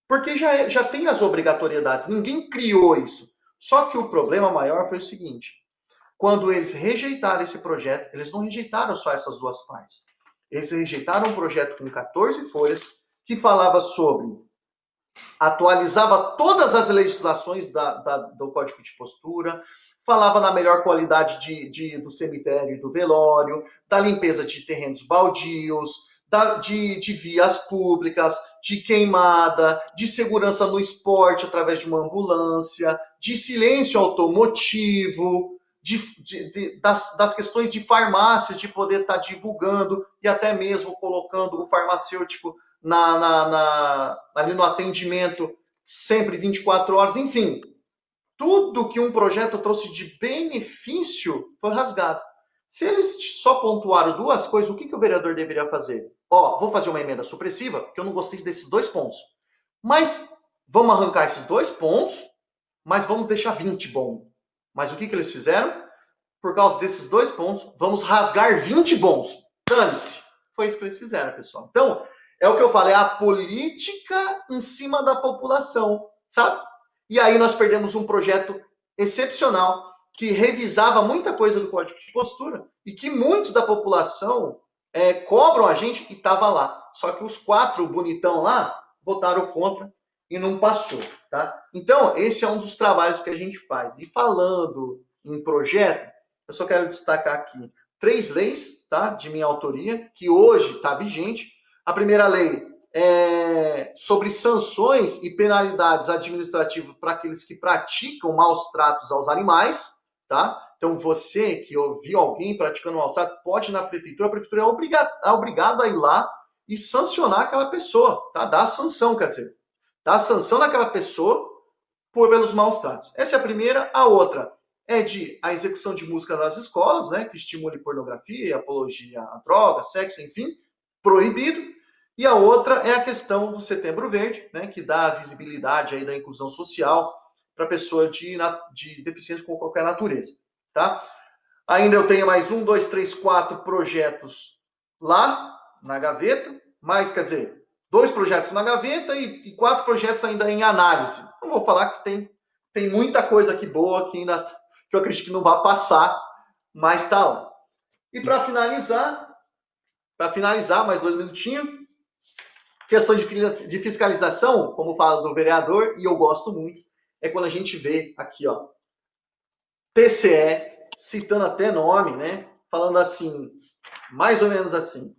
Porque já tem as obrigatoriedades, ninguém criou isso. Só que o problema maior foi o seguinte, quando eles rejeitaram esse projeto, eles não rejeitaram só essas duas partes. Eles rejeitaram um projeto com 14 folhas que falava sobre, atualizava todas as legislações do Código de Postura, falava na melhor qualidade do cemitério e do velório, da limpeza de terrenos baldios, de vias públicas, de queimada, de segurança no esporte através de uma ambulância, de silêncio automotivo, das questões de farmácias, de poder estar divulgando e até mesmo colocando o farmacêutico ali no atendimento sempre 24 horas, enfim. Tudo que um projeto trouxe de benefício foi rasgado. Se eles só pontuaram duas coisas, o que o vereador deveria fazer? Vou fazer uma emenda supressiva, porque eu não gostei desses 2 pontos. Mas vamos arrancar esses 2 pontos, mas vamos deixar 20 bom. Mas o que eles fizeram? Por causa desses 2 pontos, vamos rasgar 20 bons. Dane-se. Foi isso que eles fizeram, pessoal. Então, é o que eu falei, a política em cima da população, sabe? E aí nós perdemos um projeto excepcional, que revisava muita coisa do Código de Postura e que muitos da população cobram a gente e estava lá. Só que os 4 bonitão lá votaram contra e não passou. Tá? Então, esse é um dos trabalhos que a gente faz. E falando em projeto, eu só quero destacar aqui 3 leis, tá, de minha autoria, que hoje está vigente. A primeira lei é sobre sanções e penalidades administrativas para aqueles que praticam maus tratos aos animais. Tá? Então, você que ouviu alguém praticando maus tratos, pode ir na prefeitura, a prefeitura é obrigada a ir lá e sancionar aquela pessoa, tá? Dar a sanção, quer dizer, dar a sanção naquela pessoa pelos maus tratos. Essa é a primeira. A outra é a execução de música nas escolas, né, que estimule pornografia, apologia à droga, sexo, enfim, proibido. E a outra é a questão do Setembro Verde, né, que dá a visibilidade aí da inclusão social para pessoa de deficiência com qualquer natureza. Tá? Ainda eu tenho mais 1, 2, 3, 4 projetos lá na gaveta, mais, quer dizer, 2 projetos na gaveta e 4 projetos ainda em análise. Não vou falar que tem muita coisa aqui boa que ainda que eu acredito que não vai passar, mas está lá. E para finalizar, mais 2 minutinhos, questão de fiscalização, como fala do vereador, e eu gosto muito, é quando a gente vê aqui, ó, TCE, citando até nome, né, falando assim, mais ou menos assim,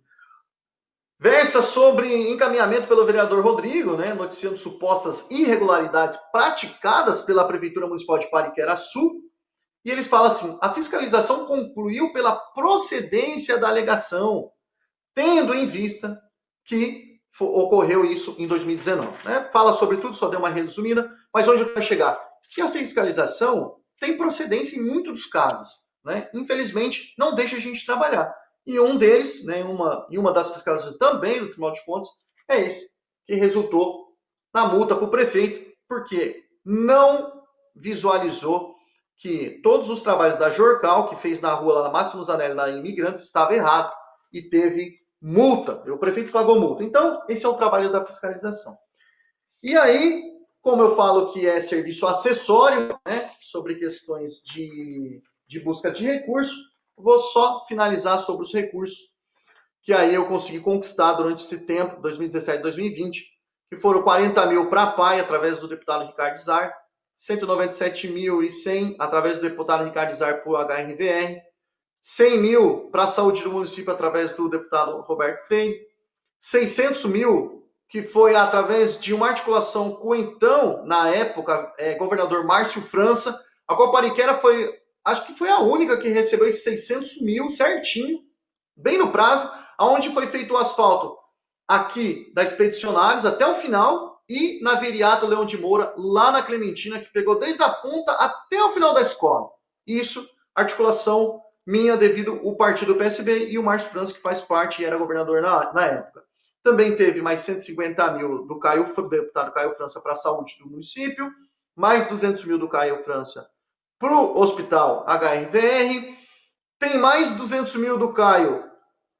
versa sobre encaminhamento pelo vereador Rodrigo, né, noticiando supostas irregularidades praticadas pela Prefeitura Municipal de Pariquera-Sul, e eles falam assim, a fiscalização concluiu pela procedência da alegação, tendo em vista que ocorreu isso em 2019. Né? Fala sobre tudo, só dei uma resumida, mas onde eu quero chegar? Que a fiscalização tem procedência em muitos dos casos. Né? Infelizmente, não deixa a gente trabalhar. E um deles, né, uma das fiscalizações também do Tribunal de Contas, é esse, que resultou na multa para o prefeito, porque não visualizou que todos os trabalhos da Jorcal, que fez na rua lá na Máximo Zanelli, na Imigrantes, estava errado e teve multa. O prefeito pagou multa. Então, esse é o trabalho da fiscalização. E aí, como eu falo que é serviço acessório, né, sobre questões de busca de recursos, vou só finalizar sobre os recursos que aí eu consegui conquistar durante esse tempo, 2017 e 2020, que foram 40 mil para a PAI, através do deputado Ricardo Zar, 197.100 através do deputado Ricardo Zar por HRVR, 100 mil para a saúde do município através do deputado Roberto Freire, 600 mil que foi através de uma articulação com o então, na época, governador Márcio França. A Coapariquera foi, acho que foi a única que recebeu esses 600 mil certinho, bem no prazo, aonde foi feito o asfalto aqui da Expedicionários até o final e na Viriato Leão de Moura, lá na Clementina, que pegou desde a ponta até o final da escola. Isso, articulação minha devido ao partido PSB e o Márcio França, que faz parte e era governador na época. Também teve mais 150 mil do deputado Caio França para a saúde do município, mais 200 mil do Caio França para o hospital HRVR, tem mais 200 mil do Caio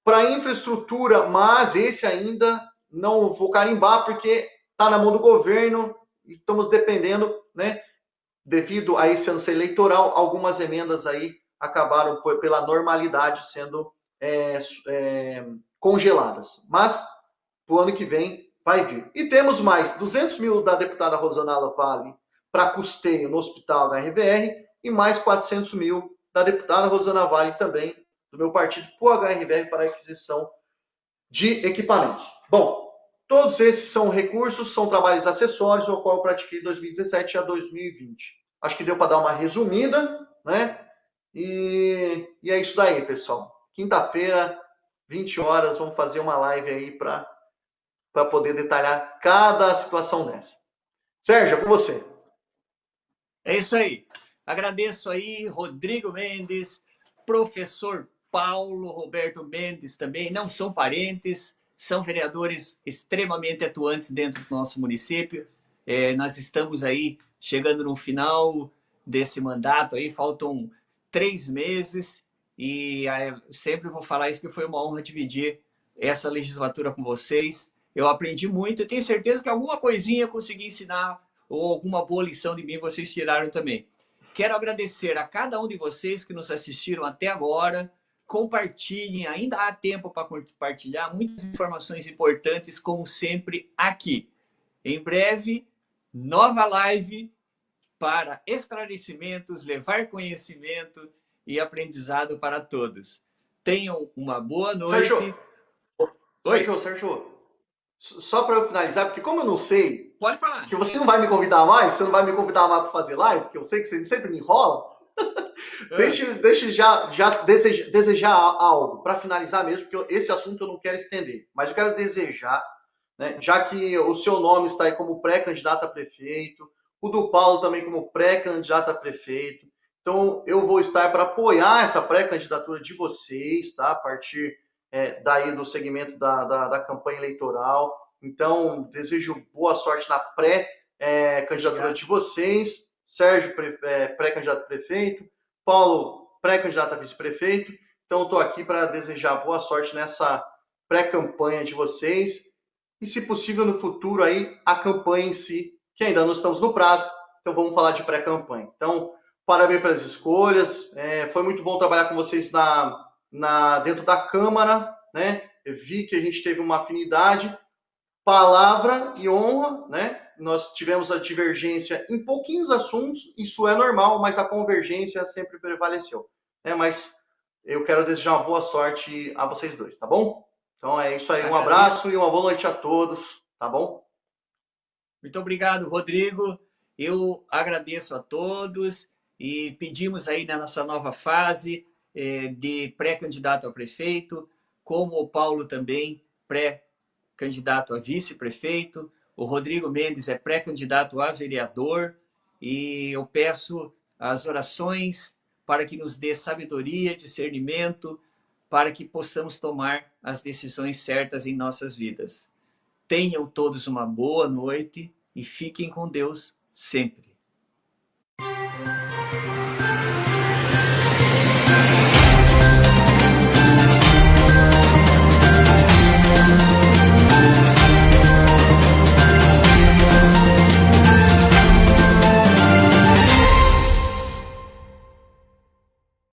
para infraestrutura, mas esse ainda não vou carimbar porque está na mão do governo e estamos dependendo, né? Devido a esse ano ser eleitoral, algumas emendas aí acabaram pela normalidade sendo congeladas. Mas o ano que vem vai vir. E temos mais 200 mil da deputada Rosana Vale para custeio no hospital HRVR e mais 400 mil da deputada Rosana Vale também, do meu partido, para o HRVR para aquisição de equipamentos. Bom, todos esses são recursos, são trabalhos acessórios, o qual eu pratiquei de 2017 a 2020. Acho que deu para dar uma resumida, né? E é isso daí, pessoal. Quinta-feira, 20 horas, vamos fazer uma live aí para poder detalhar cada situação dessa. Sérgio, é com você. É isso aí. Agradeço aí, Rodrigo Mendes, professor Paulo Roberto Mendes também, não são parentes, são vereadores extremamente atuantes dentro do nosso município. Nós estamos aí chegando no final desse mandato aí, faltam 3 meses e sempre vou falar isso que foi uma honra dividir essa legislatura com vocês. Eu aprendi muito e tenho certeza que alguma coisinha eu consegui ensinar ou alguma boa lição de mim vocês tiraram também. Quero agradecer a cada um de vocês que nos assistiram até agora. Compartilhem, ainda há tempo para compartilhar muitas informações importantes, como sempre, aqui. Em breve, nova live para esclarecimentos, levar conhecimento e aprendizado para todos. Tenham uma boa noite. Sérgio, só para eu finalizar, porque como eu não sei... Pode falar. Que você não vai me convidar mais, você não vai me convidar mais para fazer live, porque eu sei que você sempre me enrola. Deixa já desejar algo, para finalizar mesmo, porque esse assunto eu não quero estender, mas eu quero desejar, né, já que o seu nome está aí como pré-candidato a prefeito, o do Paulo também como pré-candidato a prefeito, então eu vou estar para apoiar essa pré-candidatura de vocês, tá? A partir daí do segmento da campanha eleitoral. Então, desejo boa sorte na pré-candidatura de vocês. Sérgio, pré-candidato a prefeito. Paulo, pré-candidato a vice-prefeito. Então, estou aqui para desejar boa sorte nessa pré-campanha de vocês. E, se possível, no futuro, aí, a campanha em si, que ainda não estamos no prazo. Então, vamos falar de pré-campanha. Então, parabéns pelas escolhas. Foi muito bom trabalhar com vocês dentro da Câmara, né? Eu vi que a gente teve uma afinidade. Palavra e honra, né? Nós tivemos a divergência em pouquinhos assuntos, isso é normal, mas a convergência sempre prevaleceu, né? Mas eu quero desejar uma boa sorte a vocês dois, tá bom? Então é isso aí, um abraço e uma boa noite a todos, tá bom? Muito obrigado, Rodrigo. Eu agradeço a todos e pedimos aí na nossa nova fase de pré-candidato a prefeito, como o Paulo também, pré-candidato a vice-prefeito, o Rodrigo Mendes é pré-candidato a vereador, e eu peço as orações para que nos dê sabedoria, discernimento, para que possamos tomar as decisões certas em nossas vidas. Tenham todos uma boa noite e fiquem com Deus sempre.